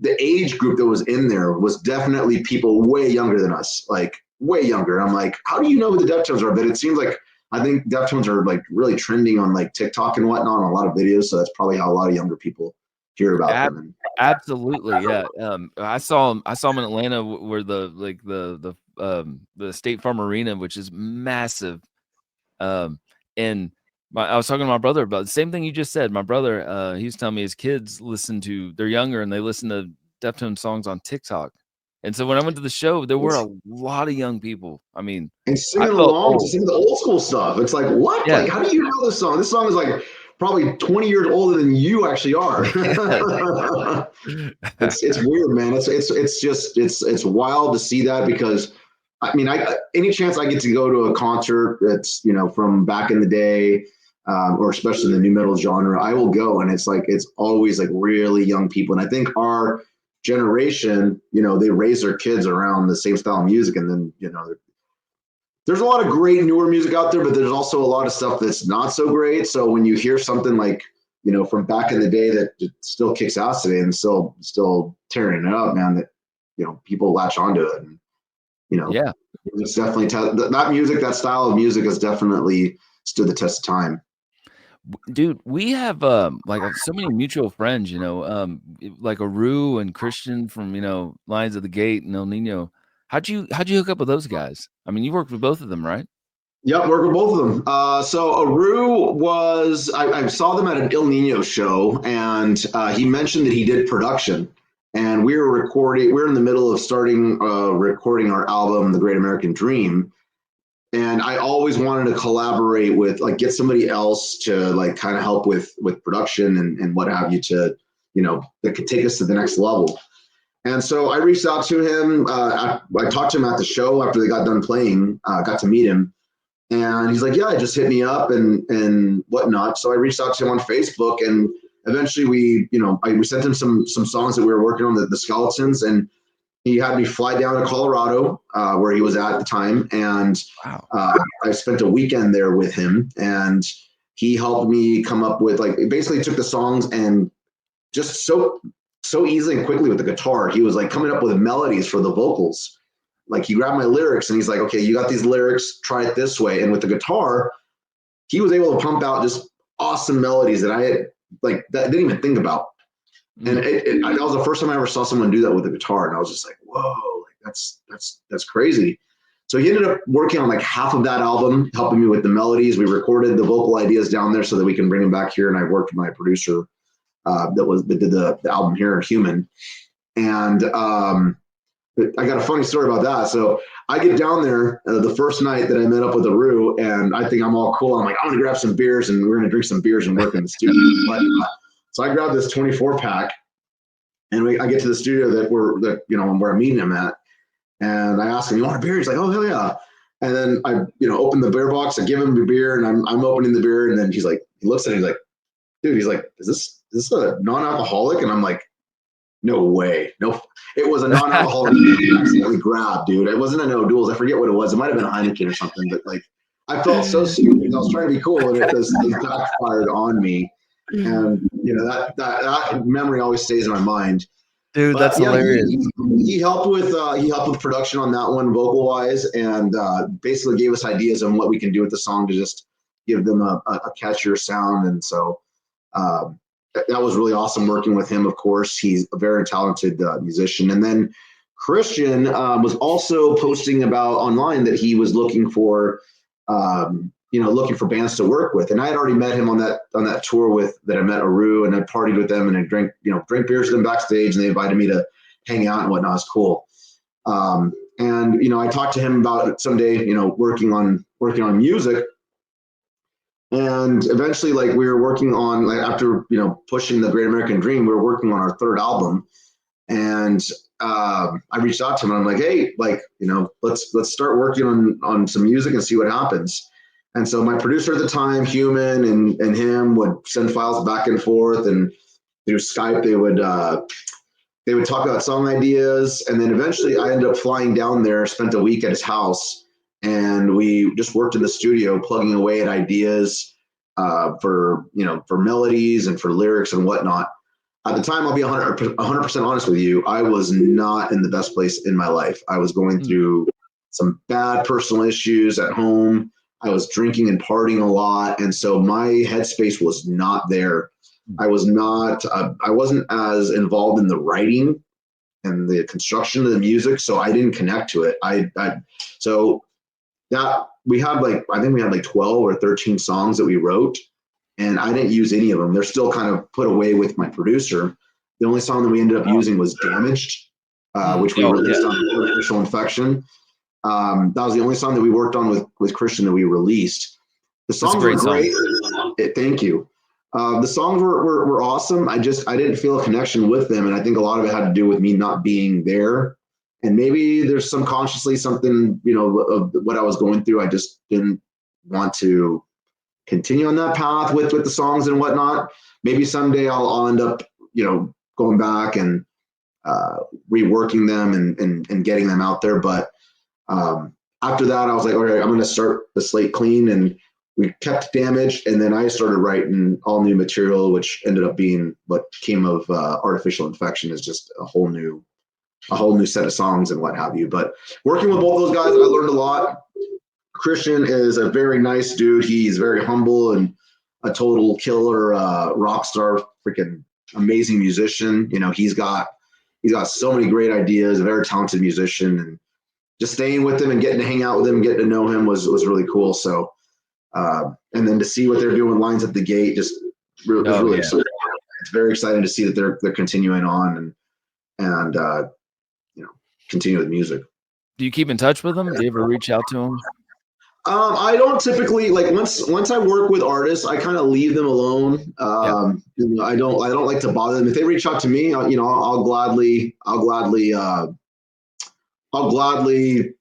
The age group that was in there was definitely people way younger than us, like way younger. I'm like, how do you know who the Deftones are? But it seems like I think Deftones are like really trending on like TikTok and whatnot on a lot of videos. So that's probably how a lot of younger people hear about them.
Absolutely, yeah. I saw him in Atlanta, where the State Farm Arena, which is massive, and I was talking to my brother about the same thing you just said. My brother, he was telling me his kids they're younger, and they listen to Deftones songs on TikTok. And so when I went to the show, there were a lot of young people. I mean,
and singing along to some of the old school stuff. It's like, what?
Yeah.
Like, how do you know this song? This song is like probably 20 years older than you actually are. It's weird, man. It's wild to see that, because I mean, any chance I get to go to a concert that's from back in the day, or especially in the new metal genre, I will go, and it's always like really young people. And I think our generation, they raise their kids around the same style of music, and then there's a lot of great newer music out there, but there's also a lot of stuff that's not so great. So when you hear something like from back in the day that still kicks ass today and still tearing it up, man, that people latch onto it, and
Yeah.
It's definitely that music, that style of music has definitely stood the test of time.
Dude, we have like so many mutual friends, like Aru and Christian from Lions of the Gate and El Nino. How'd you hook up with those guys? I mean, you worked with both of them, right?
Yep, work with both of them. So Aru was, I saw them at an Il Nino show, and he mentioned that he did production, and we were recording. We were in the middle of starting recording our album, The Great American Dream, and I always wanted to collaborate with, like, get somebody else to like kind of help with production and what have you, to that could take us to the next level. And so I reached out to him. I talked to him at the show after they got done playing. Got to meet him. And he's like, yeah, just hit me up and whatnot. So I reached out to him on Facebook, and eventually we sent him some songs that we were working on, the Skeletons, and he had me fly down to Colorado, where he was at the time. And
Wow.
I spent a weekend there with him, and he helped me come up with, like, basically took the songs and just so easily and quickly with the guitar, he was like coming up with melodies for the vocals. Like, he grabbed my lyrics and he's like, okay, you got these lyrics, try it this way. And with the guitar, he was able to pump out just awesome melodies that I had, like, that didn't even think about. And that was the first time I ever saw someone do that with a guitar. And I was just like, whoa, like that's crazy. So he ended up working on like half of that album, helping me with the melodies. We recorded the vocal ideas down there so that we can bring them back here. And I worked with my producer that did the album here, Human. And I got a funny story about that. So I get down there the first night that I met up with Aru, and I think I'm all cool. I'm like, I'm gonna grab some beers and we're gonna drink some beers and work in the studio. So I grabbed this 24 pack, and I get to the studio where I'm meeting him at, and I ask him, "You want a beer?" He's like, "Oh, hell yeah!" And then I open the beer box, I give him the beer, and I'm opening the beer, and then he looks at it, he's like, "Dude," he's like, "Is this a non-alcoholic?" And I'm like, no way. No, it was a non-alcoholic I accidentally grabbed, dude. It wasn't a No Duels. I forget what it was. It might have been a Heineken or something, but like, I felt so stupid. I was trying to be cool, and it backfired on me. And that memory always stays in my mind.
Dude,
But
that's
yeah,
hilarious.
he helped with production on that one, vocal wise, and basically gave us ideas on what we can do with the song to just give them a catchier sound. And so that was really awesome working with him. Of course, he's a very talented musician. And then Christian was also posting about online that he was looking for bands to work with. And I had already met him on that tour that I met Aru, and I partied with them, and I drank beers with them backstage, and they invited me to hang out and whatnot. It's cool. And I talked to him about it someday, working on music. And eventually, like, we were working on, like, after pushing The Great American Dream, we were working on our third album. And I reached out to him, and I'm like, hey, like, let's start working on some music and see what happens. And so my producer at the time, Human, and him would send files back and forth, and through Skype they would talk about song ideas. And then eventually I ended up flying down there, spent a week at his house, and we just worked in the studio plugging away at ideas for melodies and for lyrics and whatnot. At the time, I'll be 100% honest with you, I was not in the best place in my life. I was going through some bad personal issues at home. I was drinking and partying a lot, and so my headspace was not there. I wasn't as involved in the writing and the construction of the music, so I didn't connect to it. So that we had, like, I think we had like 12 or 13 songs that we wrote, and I didn't use any of them. They're still kind of put away with my producer. The only song that we ended up using was Damaged, which we released on Artificial Infection. That was the only song that we worked on with Christian that we released. The songs were great. Thank you. The songs were awesome. I didn't feel a connection with them, and I think a lot of it had to do with me not being there. And maybe there's subconsciously something, of what I was going through. I just didn't want to continue on that path with the songs and whatnot. Maybe someday I'll end up, going back and reworking them and getting them out there. But after that, I was like, okay, I'm going to start the slate clean. And we kept Damaged, and then I started writing all new material, which ended up being what came of Artificial Infection, is just a whole new a whole new set of songs and what have you. But working with both those guys, I learned a lot. Christian is a very nice dude. He's very humble and a total killer rock star, freaking amazing musician. You know, he's got so many great ideas, a very talented musician, and just staying with him and getting to hang out with him, getting to know him was really cool. So, and then to see what they're doing lines at the gate, just was really exciting. It's very exciting to see that they're continuing on and you know, continue with music.
Do you keep in touch with them? Do you ever reach out to them?
I don't typically, like, once I work with artists, I kind of leave them alone. You know, I don't like to bother them. If they reach out to me, I'll gladly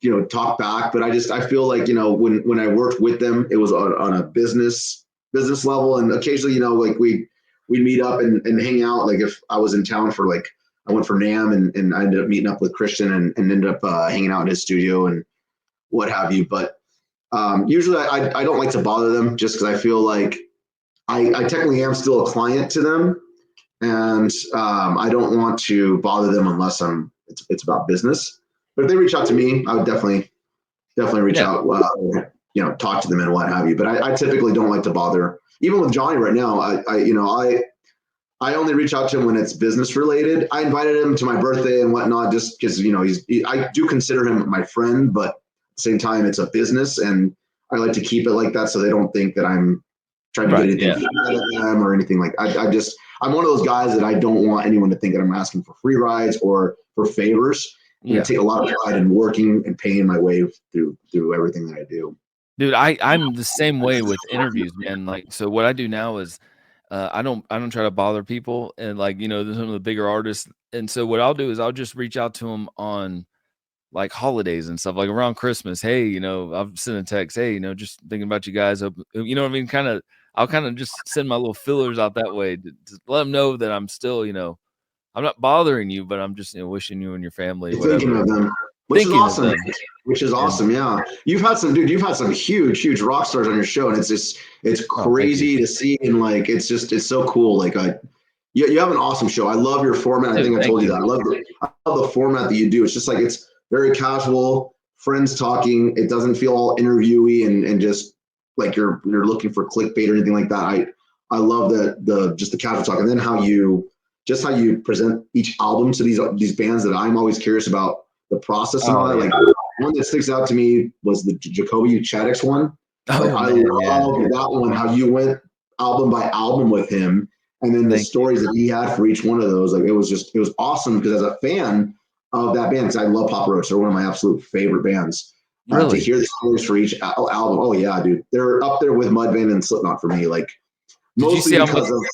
you know, talk back. But I feel like, you know, when I worked with them, it was on a business level, and occasionally, you know, like we'd meet up and hang out. Like if I was in town for, like, I went for NAMM and I ended up meeting up with Christian and ended up hanging out in his studio and what have you. But usually I don't like to bother them, just because I feel like I technically am still a client to them, and I don't want to bother them unless it's about business. But if they reach out to me, I would definitely reach out, you know, talk to them and what have you. But I typically don't like to bother. Even with Johnny right now, I only reach out to him when it's business related. I invited him to my birthday and whatnot, just because, you know, I do consider him my friend, but at the same time, it's a business, and I like to keep it like that so they don't think that I'm trying to get anything out of them or anything like. I'm one of those guys that I don't want anyone to think that I'm asking for free rides or for favors. I take a lot of pride in working and paying my way through everything that I do.
Dude, I'm the same way with interviews, man. Like, so what I do now is I don't try to bother people, and, like, you know, some of the bigger artists. And so what I'll do is I'll just reach out to them on, like, holidays and stuff, like around Christmas. Hey, you know, I'll send a text. Hey, you know, just thinking about you guys. You know what I mean? I'll kind of just send my little fillers out that way to let them know that I'm still, you know, I'm not bothering you, but I'm just, you know, wishing you and your family,
Thinking of them, which is awesome. Which is awesome. Yeah, you've had some huge rock stars on your show, and it's crazy to see, and like it's so cool. Like you have an awesome show. I love your format. I think I told you that. I love the format that you do. It's just like, it's very casual, friends talking. It doesn't feel all interviewee and just like you're looking for clickbait or anything like that. I love the just the casual talk, and then how you present each album to these bands that I'm always curious about the process and all that. Like, one that sticks out to me was the Jacoby Chaddock's one. I love that one, how you went album by album with him, and then the stories that he had for each one of those. Like, it was awesome, because as a fan of that band, because I love Papa Roach, they're one of my absolute favorite bands. To hear the stories for each album, oh yeah, dude, they're up there with Mudvayne and Slipknot for me. Like, mostly because of.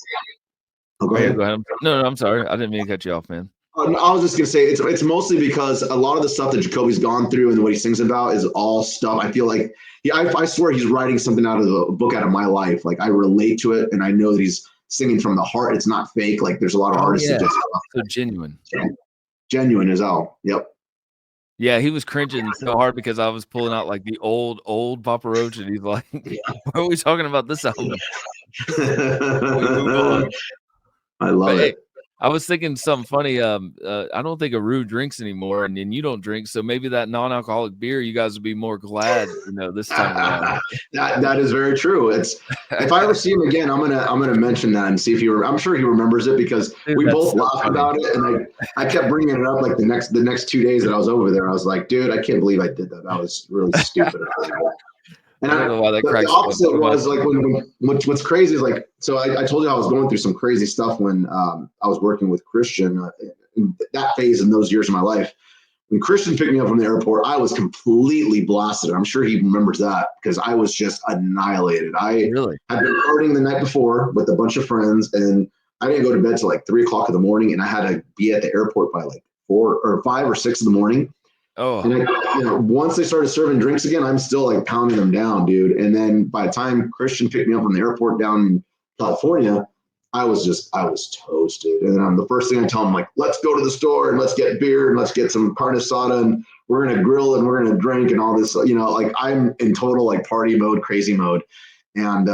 Oh, go ahead. No, I'm sorry. I didn't mean to cut you off, man.
I was just gonna say it's mostly because a lot of the stuff that Jacoby's gone through and what he sings about is all stuff. I feel like I swear he's writing something out of a book out of my life. Like, I relate to it, and I know that he's singing from the heart. It's not fake. Like, there's a lot of artists that just
so genuine.
Genuine as hell. Yep.
Yeah, he was cringing so hard because I was pulling out, like, the old Papa Roach, and he's like, "Why are we talking about this album?" We move on.
I love it.
I was thinking something funny. I don't think Aru drinks anymore, and you don't drink, so maybe that non-alcoholic beer, you guys would be more glad, you know, this time around.
That is very true. It's if I ever see him again, I'm gonna mention that and see if I'm sure he remembers it, because we both laughed about it, and I kept bringing it up like the next 2 days that I was over there. I was like, dude, I can't believe I did that. That was really stupid. And I don't know why that cracks. The opposite was like what's crazy is, like, so I told you I was going through some crazy stuff when I was working with Christian in that phase in those years of my life. When Christian picked me up from the airport, I was completely blasted. I'm sure he remembers that, because I was just annihilated. I had been partying the night before with a bunch of friends, and I didn't go to bed till like 3 o'clock in the morning, and I had to be at the airport by like 4 or 5 or 6 in the morning. Oh, and once they started serving drinks again, I'm still like pounding them down, dude. And then by the time Christian picked me up from the airport down in California, I was toasted. And then the first thing I tell him, like, let's go to the store and let's get beer and let's get some carne asada, and we're gonna grill and we're gonna drink and all this. You know, like, I'm in total like party mode, crazy mode. And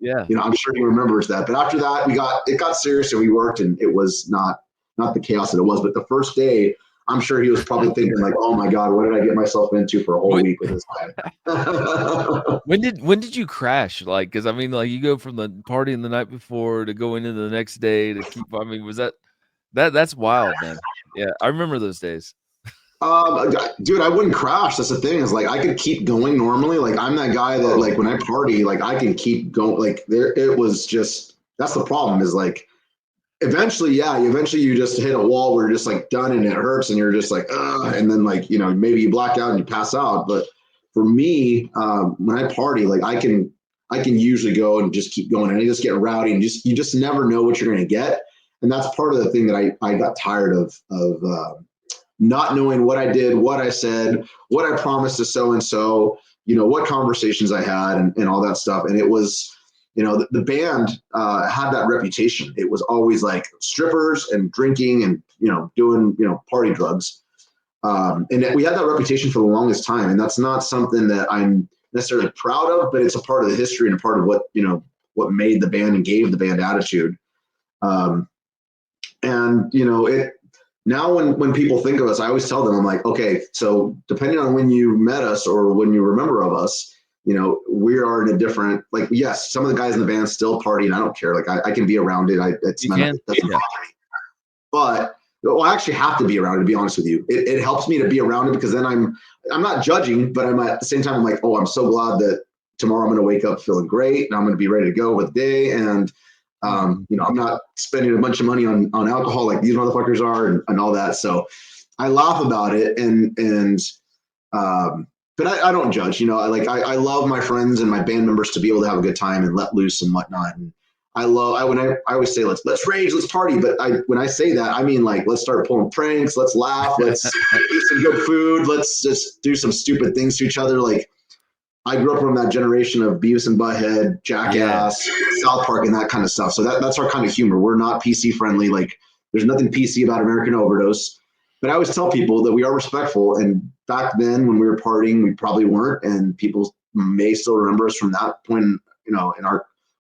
you know, I'm sure he remembers that. But after that, it got serious, and we worked, and it was not the chaos that it was. But the first day, I'm sure he was probably thinking like, oh my God, what did I get myself into for a whole week with this guy?
When did you crash? Like, because I mean, like you go from the party the night before to going into the next day to keep. I mean, was that's wild, man. Yeah, I remember those days.
Dude, I wouldn't crash. That's the thing is like I could keep going normally. Like I'm that guy that like when I party, like I can keep going. Like there, it was just that's the problem is like eventually, yeah, eventually you just hit a wall where you're just like done and it hurts and you're just like, and then like, you know, maybe you black out and you pass out. But for me, when I party, like I can usually go and just keep going and I just get rowdy and you just never know what you're going to get. And that's part of the thing that I got tired of not knowing what I did, what I said, what I promised to so-and-so, you know, what conversations I had and all that stuff. And it was, you know, the band had that reputation. It was always like strippers and drinking and, you know, doing, you know, party drugs. And we had that reputation for the longest time. And that's not something that I'm necessarily proud of, but it's a part of the history and a part of what, you know, what made the band and gave the band attitude. And, you know, it, now when people think of us, I always tell them, I'm like, okay, so depending on when you met us or when you remember of us, you know, we are in a different, like, yes, some of the guys in the band still party and I don't care. Like I can be around it. It doesn't bother me. But well, I actually have to be around it, to be honest with you. It helps me to be around it because then I'm not judging, but I'm at the same time, I'm like, oh, I'm so glad that tomorrow I'm going to wake up feeling great and I'm going to be ready to go with the day. And you know, I'm not spending a bunch of money on alcohol like these motherfuckers are and all that. So I laugh about it but I don't judge, you know, I love my friends and my band members to be able to have a good time and let loose and whatnot. And I always say, let's rage, let's party. But when I say that, I mean, like, let's start pulling pranks, let's laugh, let's eat some good food. Let's just do some stupid things to each other. Like, I grew up from that generation of Beavis and Butthead, Jackass, South Park, and that kind of stuff. So that's our kind of humor. We're not PC friendly. Like there's nothing PC about American Overdose. But I always tell people that we are respectful. And back then when we were partying, we probably weren't. And people may still remember us from that point, you know,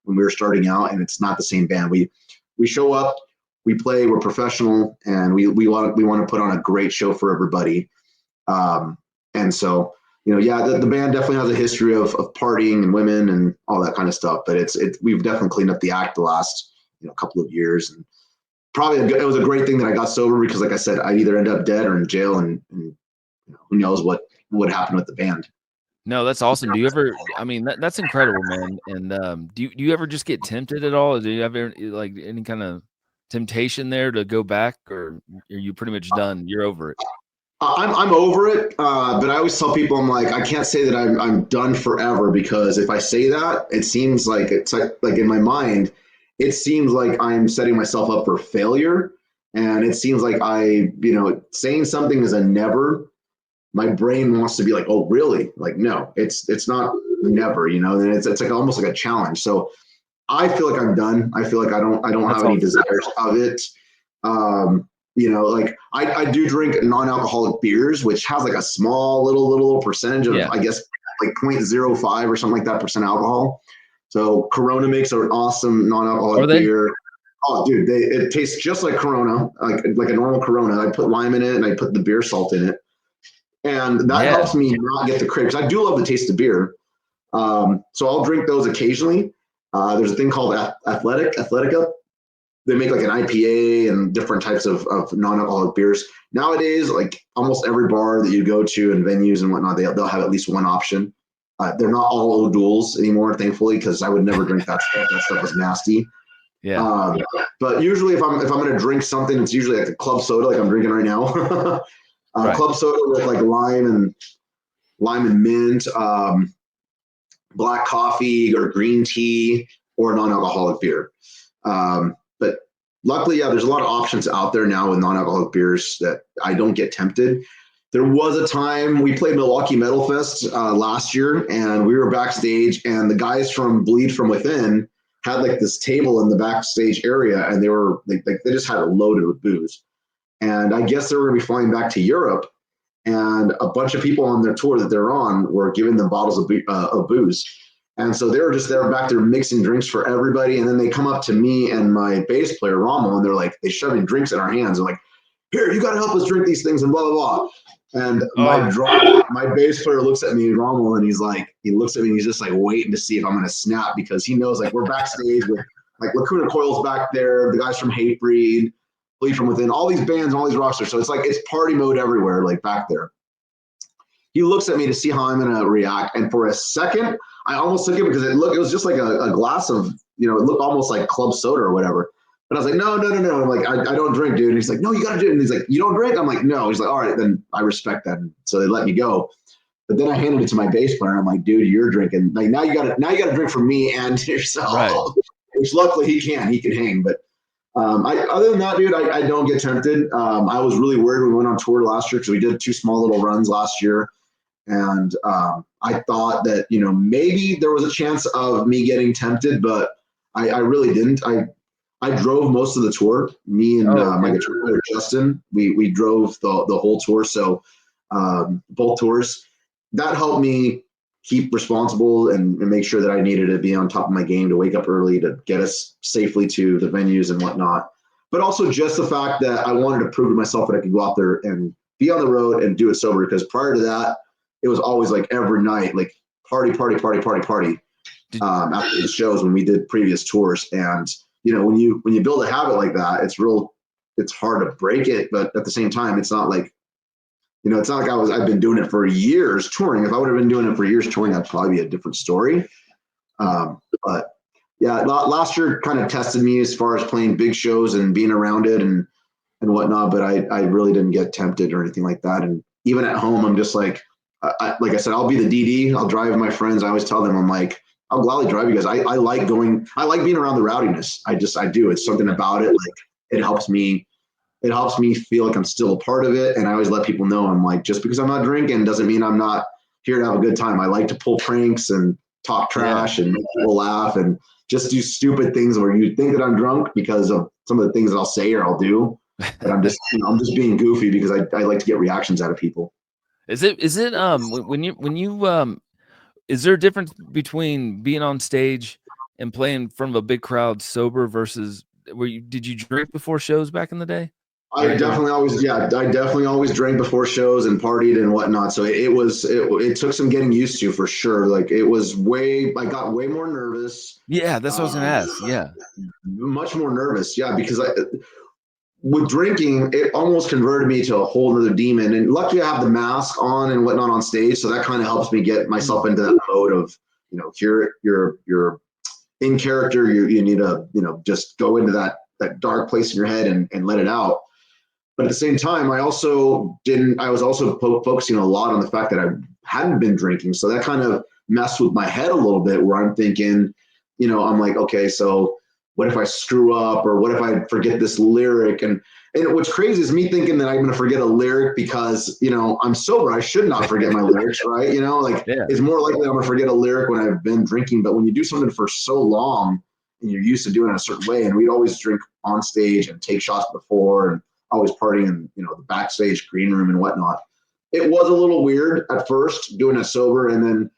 when we were starting out. And it's not the same band. We show up, we play, we're professional, and we want to put on a great show for everybody. And so, you know, yeah, the band definitely has a history of partying and women and all that kind of stuff. But we've definitely cleaned up the act the last, you know, couple of years. And probably it was a great thing that I got sober because, like I said, I'd either end up dead or in jail, and you know, who knows what would happen with the band.
No, that's awesome. Do you ever? I mean, that's incredible, man. And do you ever just get tempted at all? Do you ever like any kind of temptation there to go back, or are you pretty much done? You're over it.
I'm over it, but I always tell people I'm like I can't say that I'm done forever because if I say that, it seems like it's like in my mind, it seems like I'm setting myself up for failure, and it seems like saying something is a never. My brain wants to be like, oh really? Like no, it's not never, you know. And it's like almost like a challenge. So I feel like I'm done. I feel like I don't have any desires of it. You know, like I do drink non-alcoholic beers, which has like a small little percentage of, I guess, like 0.05 or something like that percent alcohol. So Corona makes an awesome non-alcoholic beer. Oh, dude, it tastes just like Corona, like a normal Corona. I put lime in it and I put the beer salt in it, and that helps me not get the cravings. I do love the taste of beer, so I'll drink those occasionally. There's a thing called Athletica. They make like an IPA and different types of non-alcoholic beers. Nowadays, like almost every bar that you go to and venues and whatnot, they'll have at least one option. They're not all O'Douls anymore, thankfully, because I would never drink that stuff. That stuff was nasty. Yeah. But usually, if I'm going to drink something, it's usually like a club soda, like I'm drinking right now. Club soda with like lime and mint, black coffee or green tea, or non-alcoholic beer. But luckily, there's a lot of options out there now with non-alcoholic beers that I don't get tempted. There was a time we played Milwaukee Metal Fest last year, and we were backstage, and the guys from Bleed From Within had like this table in the backstage area, and they just had it loaded with booze. And I guess they were going to be flying back to Europe, and a bunch of people on their tour that they're on were giving them bottles of booze. And so they were just there back there mixing drinks for everybody. And then they come up to me and my bass player, Rommel, and they're like, they shoving drinks in our hands. They're like, here, you got to help us drink these things and blah, blah, blah. And
Oh.
my bass player looks at me, Rommel, and he looks at me and he's just like waiting to see if I'm going to snap, because he knows like we're backstage with like Lacuna Coil's back there, the guys from Hatebreed, Bleed From Within, all these bands, all these rock stars. So it's like, it's party mode everywhere, like back there. He looks at me to see how I'm going to react. And for a second, I almost took it because it was just like a glass of, it looked almost like club soda or whatever. But I was like, no. I'm like, I don't drink, dude. And he's like, no, you got to do it. And he's like, you don't drink? I'm like, no. He's like, all right, then I respect that. And so they let me go. But then I handed it to my bass player. And I'm like, dude, you're drinking. Like, now you got to drink for me and yourself.
Right.
Which luckily he can hang. But other than that, dude, I don't get tempted. I was really worried. We went on tour last year because we did 2 small little runs last year. And I thought that, maybe there was a chance of me getting tempted, but I really didn't. I drove most of the tour. Me and my guitar player Justin, we drove the whole tour. So both tours, that helped me keep responsible and make sure that I needed to be on top of my game, to wake up early, to get us safely to the venues and whatnot. But also just the fact that I wanted to prove to myself that I could go out there and be on the road and do it sober. Because prior to that, it was always like every night, like party after the shows when we did previous tours. And when you build a habit like that, it's hard to break it. But at the same time, it's not like, it's not like I've been doing it for years touring. If I would have been doing it for years touring, that'd probably be a different story. But yeah, last year kind of tested me as far as playing big shows and being around it and whatnot. But I really didn't get tempted or anything like that. And even at home, I'm just like, like I said, I'll be the DD. I'll drive my friends. I always tell them, I'm like, I'll gladly drive you guys. I like being around the rowdiness. I do. It's something about it. Like it helps me feel like I'm still a part of it. And I always let people know, I'm like, just because I'm not drinking doesn't mean I'm not here to have a good time. I like to pull pranks and talk trash and make people laugh and just do stupid things where you think that I'm drunk because of some of the things that I'll say or I'll do. But I'm just being goofy because I like to get reactions out of people.
Is it when you is there a difference between being on stage and playing in front of a big crowd sober versus did you drink before shows back in the day?
I definitely always drank before shows and partied and whatnot. So it took some getting used to, for sure. Like I got way more nervous.
Yeah, that's what I was gonna ask. Yeah.
Much more nervous. Yeah, because with drinking, it almost converted me to a whole other demon. And luckily I have the mask on and whatnot on stage. So that kind of helps me get myself into that mode of, you're in character. You need to, just go into that dark place in your head and let it out. But at the same time, I was also focusing a lot on the fact that I hadn't been drinking. So that kind of messed with my head a little bit, where I'm thinking, I'm like, okay, so what if I screw up, or what if I forget this lyric? And what's crazy is me thinking that I'm going to forget a lyric because, I'm sober. I should not forget my lyrics, right? It's more likely I'm going to forget a lyric when I've been drinking. But when you do something for so long and you're used to doing it a certain way, and we'd always drink on stage and take shots before and always partying in, the backstage green room and whatnot. It was a little weird at first doing it sober. And then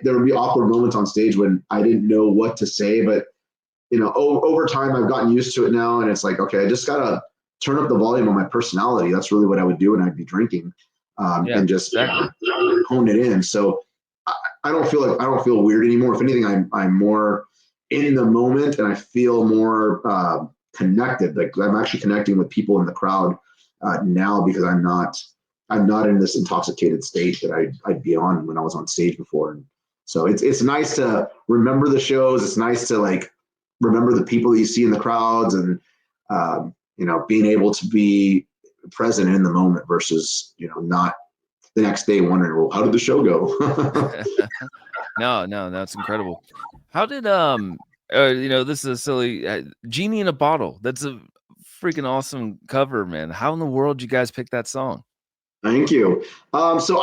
there would be awkward moments on stage when I didn't know what to say, but over time, I've gotten used to it now, and it's like, okay, I just gotta turn up the volume on my personality. That's really what I would do when I'd be drinking, and just hone it in. So I don't feel weird anymore. If anything, I'm more in the moment, and I feel more connected. Like I'm actually connecting with people in the crowd now, because I'm not in this intoxicated state that I'd be on when I was on stage before. And so it's nice to remember the shows. It's nice to remember the people that you see in the crowds, and being able to be present in the moment versus not the next day wondering, well, how did the show go?
No, that's incredible. How did this is a silly Genie in a Bottle. That's a freaking awesome cover, man. How in the world did you guys pick that song?
Thank you. So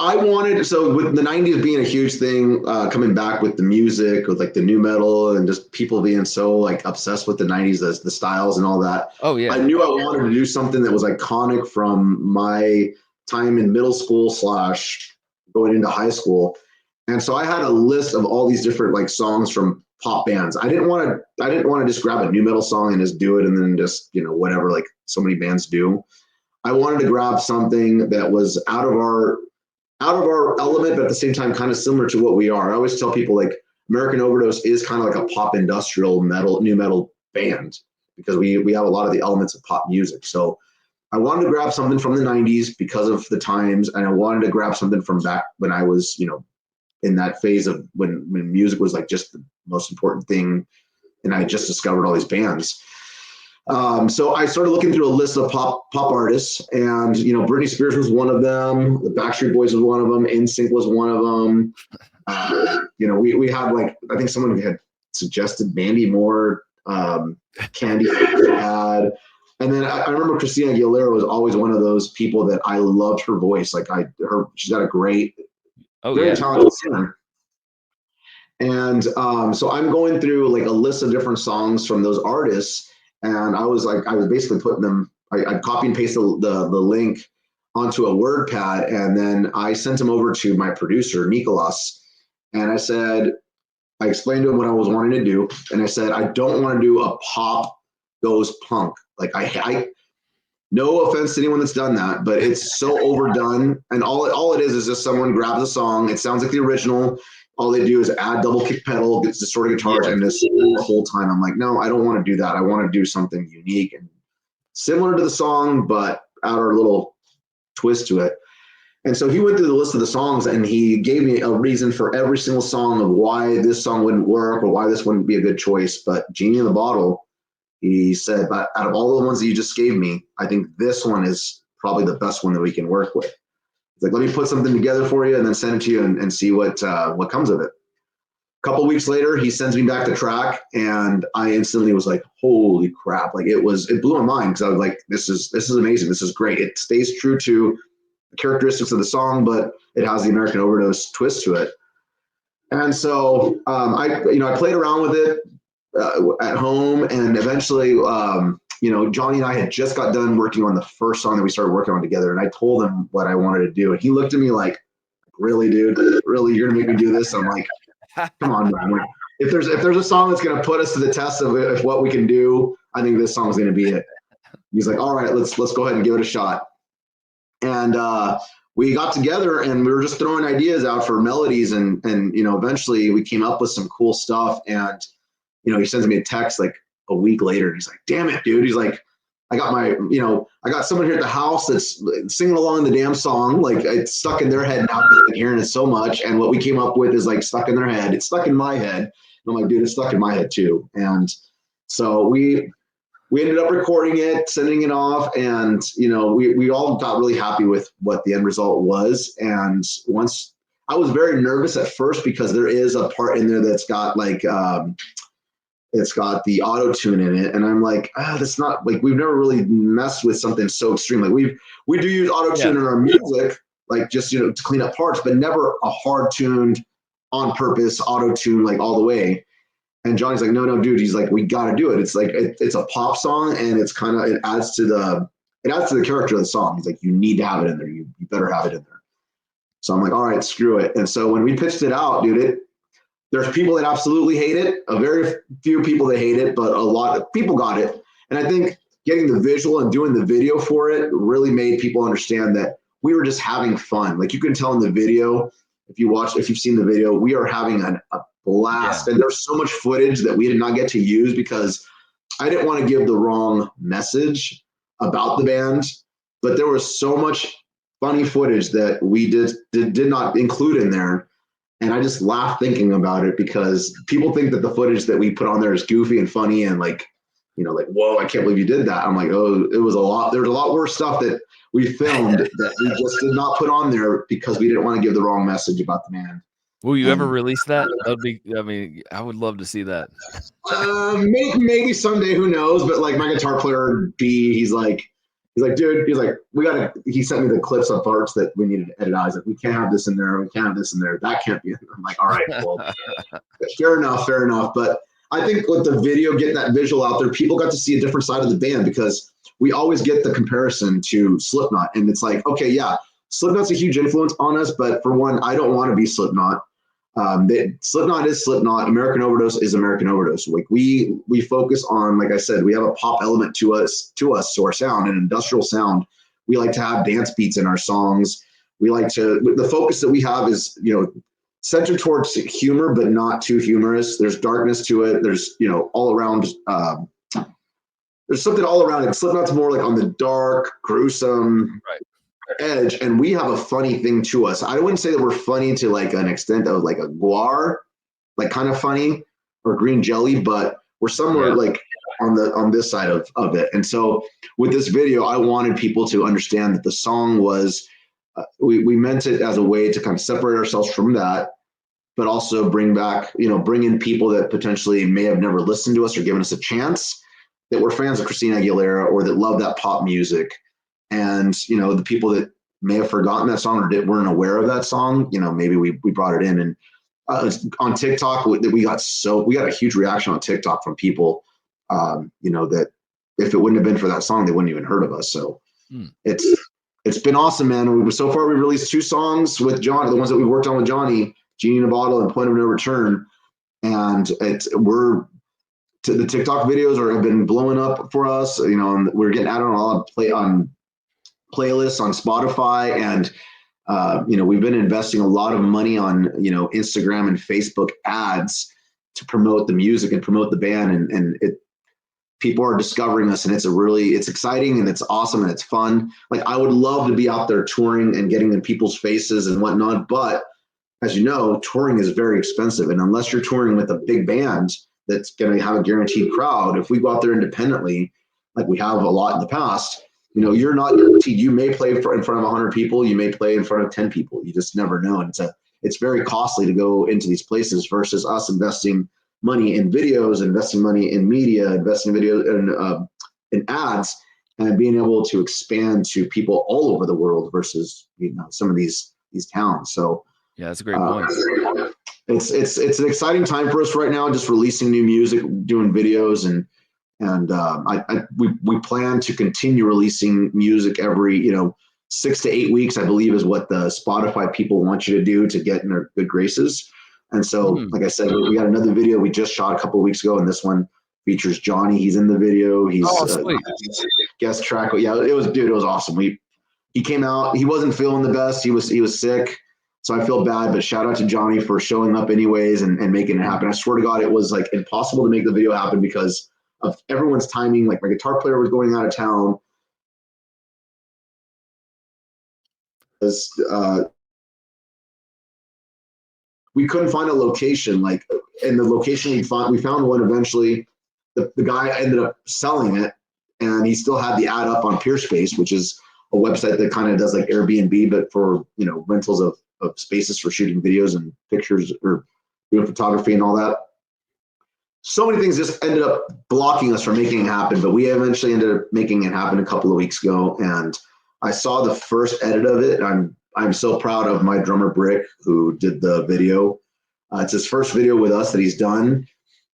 with the 90s being a huge thing, coming back with the music, with the new metal, and just people being so obsessed with the 90s, the styles and all that.
Oh yeah.
I knew I wanted to do something that was iconic from my time in middle school / going into high school. And so I had a list of all these different songs from pop bands. I didn't want to just grab a new metal song and just do it and then just, whatever so many bands do. I wanted to grab something that was out of our element, but at the same time kind of similar to what we are. I always tell people like American Overdose is kind of like a pop industrial metal, new metal band because we have a lot of the elements of pop music. So I wanted to grab something from the 90s because of the times, and I wanted to grab something from back when I was, in that phase of when music was like just the most important thing, and I just discovered all these bands. So I started looking through a list of pop artists, and Britney Spears was one of them. The Backstreet Boys was one of them. NSYNC was one of them. We had like I think someone had suggested Mandy Moore, Candy had, and then I remember Christina Aguilera was always one of those people that I loved her voice. Like she's got a very talented singer. And so I'm going through like a list of different songs from those artists, and I was basically putting them. I copy and paste the link onto a WordPad, and then I sent them over to my producer Nicolas, and I explained to him what I was wanting to do, and I said I don't want to do a pop goes punk. Like I no offense to anyone that's done that, but it's so overdone, and all it is just someone grabs a song. It sounds like the original. All they do is add double kick pedal, gets distorted guitars, and this the whole time. I'm like, no, I don't want to do that. I want to do something unique and similar to the song, but add our little twist to it. And so he went through the list of the songs, and he gave me a reason for every single song of why this song wouldn't work or why this wouldn't be a good choice. But Genie in the Bottle, he said, but out of all the ones that you just gave me, I think this one is probably the best one that we can work with. He's like, let me put something together for you and then send it to you and see what comes of it. A couple weeks later, he sends me back the track, and I instantly was like, holy crap. Like it blew my mind because I was like, this is amazing. This is great. It stays true to the characteristics of the song, but it has the American Overdose twist to it. And so I played around with it at home, and eventually, Johnny and I had just got done working on the first song that we started working on together, and I told him what I wanted to do, and he looked at me like, really, dude? Really, you're gonna make me do this? I'm like, come on, man. If there's a song that's gonna put us to the test of what we can do, I think this song's gonna be it. He's like, all right, let's go ahead and give it a shot. And we got together, and we were just throwing ideas out for melodies, and eventually we came up with some cool stuff. And he sends me a text like a week later, and he's like, damn it, dude. He's like, I got someone here at the house that's singing along the damn song. Like it's stuck in their head now because they're hearing it so much. And what we came up with is like stuck in their head. It's stuck in my head. And I'm like, dude, it's stuck in my head too. And so we ended up recording it, sending it off. And, we all got really happy with what the end result was. And once I was very nervous at first because there is a part in there that's got like, it's got the auto tune in it, and I'm like, that's not like we've never really messed with something so extreme. Like we do use auto tune in our music, like just to clean up parts, but never a hard tuned on purpose auto tune like all the way. And Johnny's like, no, dude. He's like, we got to do it. It's like it's a pop song, and it's kind of it adds to the character of the song. He's like, you need to have it in there. You better have it in there. So I'm like, all right, screw it. And so when we pitched it out, dude, there's people that absolutely hate it, a very few people that hate it, but a lot of people got it. And I think getting the visual and doing the video for it really made people understand that we were just having fun. Like you can tell in the video, if you've seen the video, we are having a blast. Yeah. And there's so much footage that we did not get to use because I didn't want to give the wrong message about the band, but there was so much funny footage that we did not include in there. And I just laugh thinking about it because people think that the footage that we put on there is goofy and funny and like, whoa, I can't believe you did that. I'm like, oh, it was a lot. There's a lot worse stuff that we filmed that we just did not put on there because we didn't want to give the wrong message about the band.
Will you ever release that? I would love to see that.
Maybe someday, who knows? But like my guitar player B, he's like, dude, he sent me the clips of parts that we needed to edit out. He's like, we can't have this in there. We can't have this in there. That can't be. I'm like, all right, well, fair enough. But I think with the video, getting that visual out there, people got to see a different side of the band because we always get the comparison to Slipknot. And it's like, okay, yeah, Slipknot's a huge influence on us. But for one, I don't want to be Slipknot. Slipknot is Slipknot. American Overdose is American Overdose. Like we focus on, like I said, we have a pop element to us, to our sound, an industrial sound, We like to have dance beats in our songs. We like to, the focus that we have is, centered towards humor, but not too humorous. There's darkness to it. There's, all around, there's something all around it. Slipknot's more like on the dark, gruesome edge. And we have a funny thing to us. I wouldn't say that we're funny to like an extent of like a guar, like kind of funny, or green jelly, but we're somewhere like on this side of it. And so with this video, I wanted people to understand that the song was, we meant it as a way to kind of separate ourselves from that, but also bring in people that potentially may have never listened to us or given us a chance, that were fans of Christina Aguilera or that love that pop music. And, the people that may have forgotten that song or weren't aware of that song, maybe we brought it in. And on TikTok, we got a huge reaction on TikTok from people, that if it wouldn't have been for that song, they wouldn't even heard of us. So it's been awesome, man. So far, we released 2 songs with John, the ones that we worked on with Johnny, Genie in a Bottle and Point of No Return. And the TikTok videos have been blowing up for us. And we're getting added on playlists on Spotify, and we've been investing a lot of money on Instagram and Facebook ads to promote the music and promote the band, and people are discovering us, and it's exciting and it's awesome and it's fun. Like, I would love to be out there touring and getting in people's faces and whatnot, but as you know, touring is very expensive, and unless you're touring with a big band that's going to have a guaranteed crowd, if we go out there independently, like we have a lot in the past, you're not guaranteed. You may play in front of 100 people. You may play in front of 10 people. You just never know. And it's very costly to go into these places versus us investing money in videos, investing money in media, investing in video in ads, and being able to expand to people all over the world versus some of these towns. So
yeah, that's a great point.
It's an exciting time for us right now, just releasing new music, doing videos, and we plan to continue releasing music every 6 to 8 weeks, I believe, is what the Spotify people want you to do to get in their good graces. And so, like I said, we got another video we just shot a couple of weeks ago, and this one features Johnny. He's in the video. He's guest track. Yeah, it was awesome. He came out. He wasn't feeling the best. He was sick. So I feel bad, but shout out to Johnny for showing up anyways and making it happen. I swear to God, it was like impossible to make the video happen because of everyone's timing. Like, my guitar player was going out of town. We couldn't find a location, and the location we found one eventually. The guy ended up selling it, and he still had the ad up on Peerspace, which is a website that kind of does like Airbnb, but for rentals of spaces for shooting videos and pictures or doing photography and all that. So many things just ended up blocking us from making it happen, but we eventually ended up making it happen a couple of weeks ago, and I saw the first edit of it. I'm so proud of my drummer Brick, who did the video. It's his first video with us that he's done,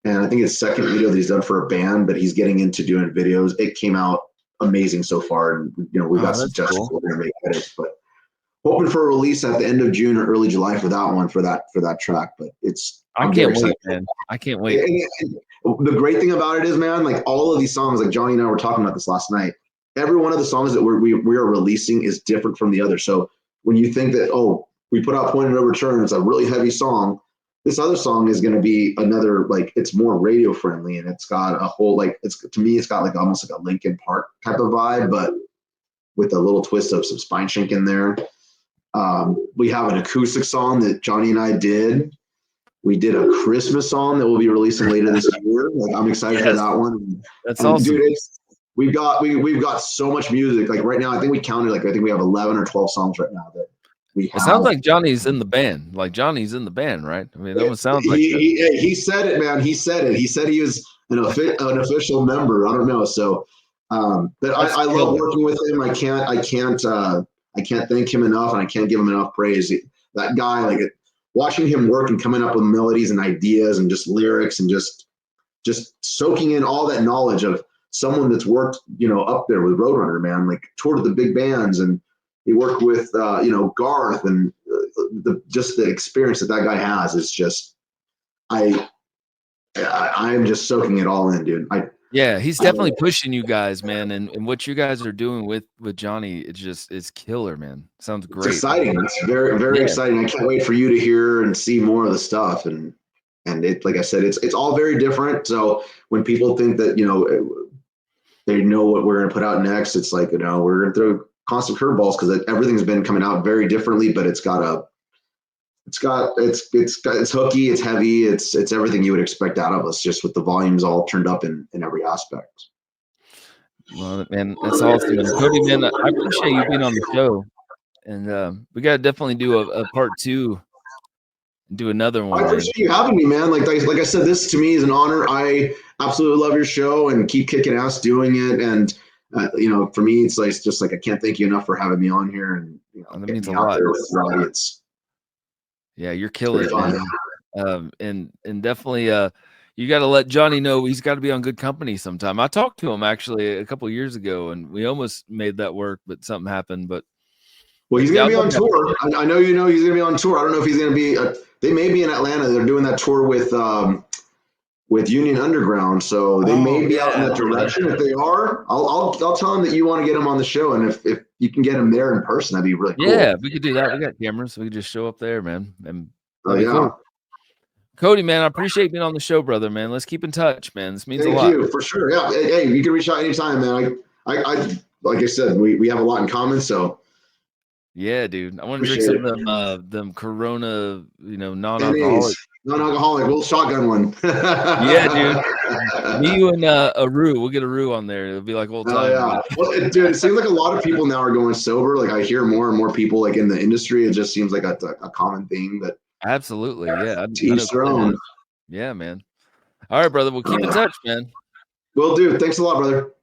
and I think it's second video that he's done for a band, but he's getting into doing videos. It came out amazing so far, and we've got suggestions. Cool. We're gonna make edits, but hoping for a release at the end of June or early July for that one, for that track. But
I can't wait, man. I can't wait.
And the great thing about it is, man, like all of these songs, like Johnny and I were talking about this last night, every one of the songs that we are releasing is different from the other. So when you think that, we put out Point of No Return, it's a really heavy song, this other song is going to be another, like, it's more radio friendly, and it's got a whole, like, to me, it's got like almost like a Linkin Park type of vibe, but with a little twist of some Spine Shank in there. We have an acoustic song that Johnny and I did. We did a Christmas song that we'll be releasing later this year. Like, I'm excited for that one.
That's awesome.
Dude, we've got so much music. Like right now, I think we counted, like, I think we have 11 or 12 songs right now that we have.
It sounds like Johnny's in the band. Like Johnny's in the band, right? I mean, that one sounds like
he said it, man. He said it. He said he was an official member. I don't know. So, but I love working with him. I can't thank him enough, and I can't give him enough praise. That guy, like, watching him work and coming up with melodies and ideas and just lyrics and just soaking in all that knowledge of someone that's worked, up there with Roadrunner, man, like toured the big bands, and he worked with, Garth, and the experience that guy has is just, I'm just soaking it all in, dude.
Yeah, he's definitely pushing you guys, man, and what you guys are doing with Johnny, it's killer, man. Sounds
It's
great.
exciting. It's very, very exciting. I can't wait for you to hear and see more of the stuff. And it, like I said, it's all very different. So when people think that, they know what we're going to put out next, it's like, we're going to throw constant curveballs because everything's been coming out very differently, but it's hooky, it's heavy, it's everything you would expect out of us, just with the volumes all turned up in every aspect.
Well, man, that's awesome. And Cody, man, I appreciate you being on the show. And we got to definitely do a part 2, do another one,
I
man.
appreciate you having me, man. Like I said, this to me is an honor. I absolutely love your show and keep kicking ass doing it. And for me, it's just like I can't thank you enough for having me on here and
That
getting
means
me
a
out
lot.
there with the audience.
Yeah, you're killing it, man. And definitely, you got to let Johnny know he's got to be on Good Company sometime. I talked to him actually a couple years ago, and we almost made that work, but something happened. But
he's going to be on tour. I know he's going to be on tour. I don't know if he's going to be. They may be in Atlanta. They're doing that tour with Union Underground, so they may be out in that direction. If they are, I'll tell him that you want to get him on the show, and if you can get him there in person, that'd be really cool.
Yeah, we could do that. We got cameras, so we could just show up there, man. And that'd be cool.
Cody,
man, I appreciate being on the show, brother, man. Let's keep in touch, man. This means a lot.
Thank you, for sure. Yeah, hey, you can reach out anytime, man. I like I said, we have a lot in common, so.
Yeah, dude. I want to drink some of them Corona, non-alcoholic.
Non-alcoholic. We'll shotgun one.
Yeah, dude. Me, you, and Aru. We'll get Aru on there. It'll be like old time.
Yeah. Well, dude, it seems like a lot of people now are going sober. Like I hear more and more people like in the industry. It just seems like a common thing. But
absolutely, yeah.
To each their own.
Yeah, man. All right, brother. We'll keep in touch, man.
Will do. Thanks a lot, brother.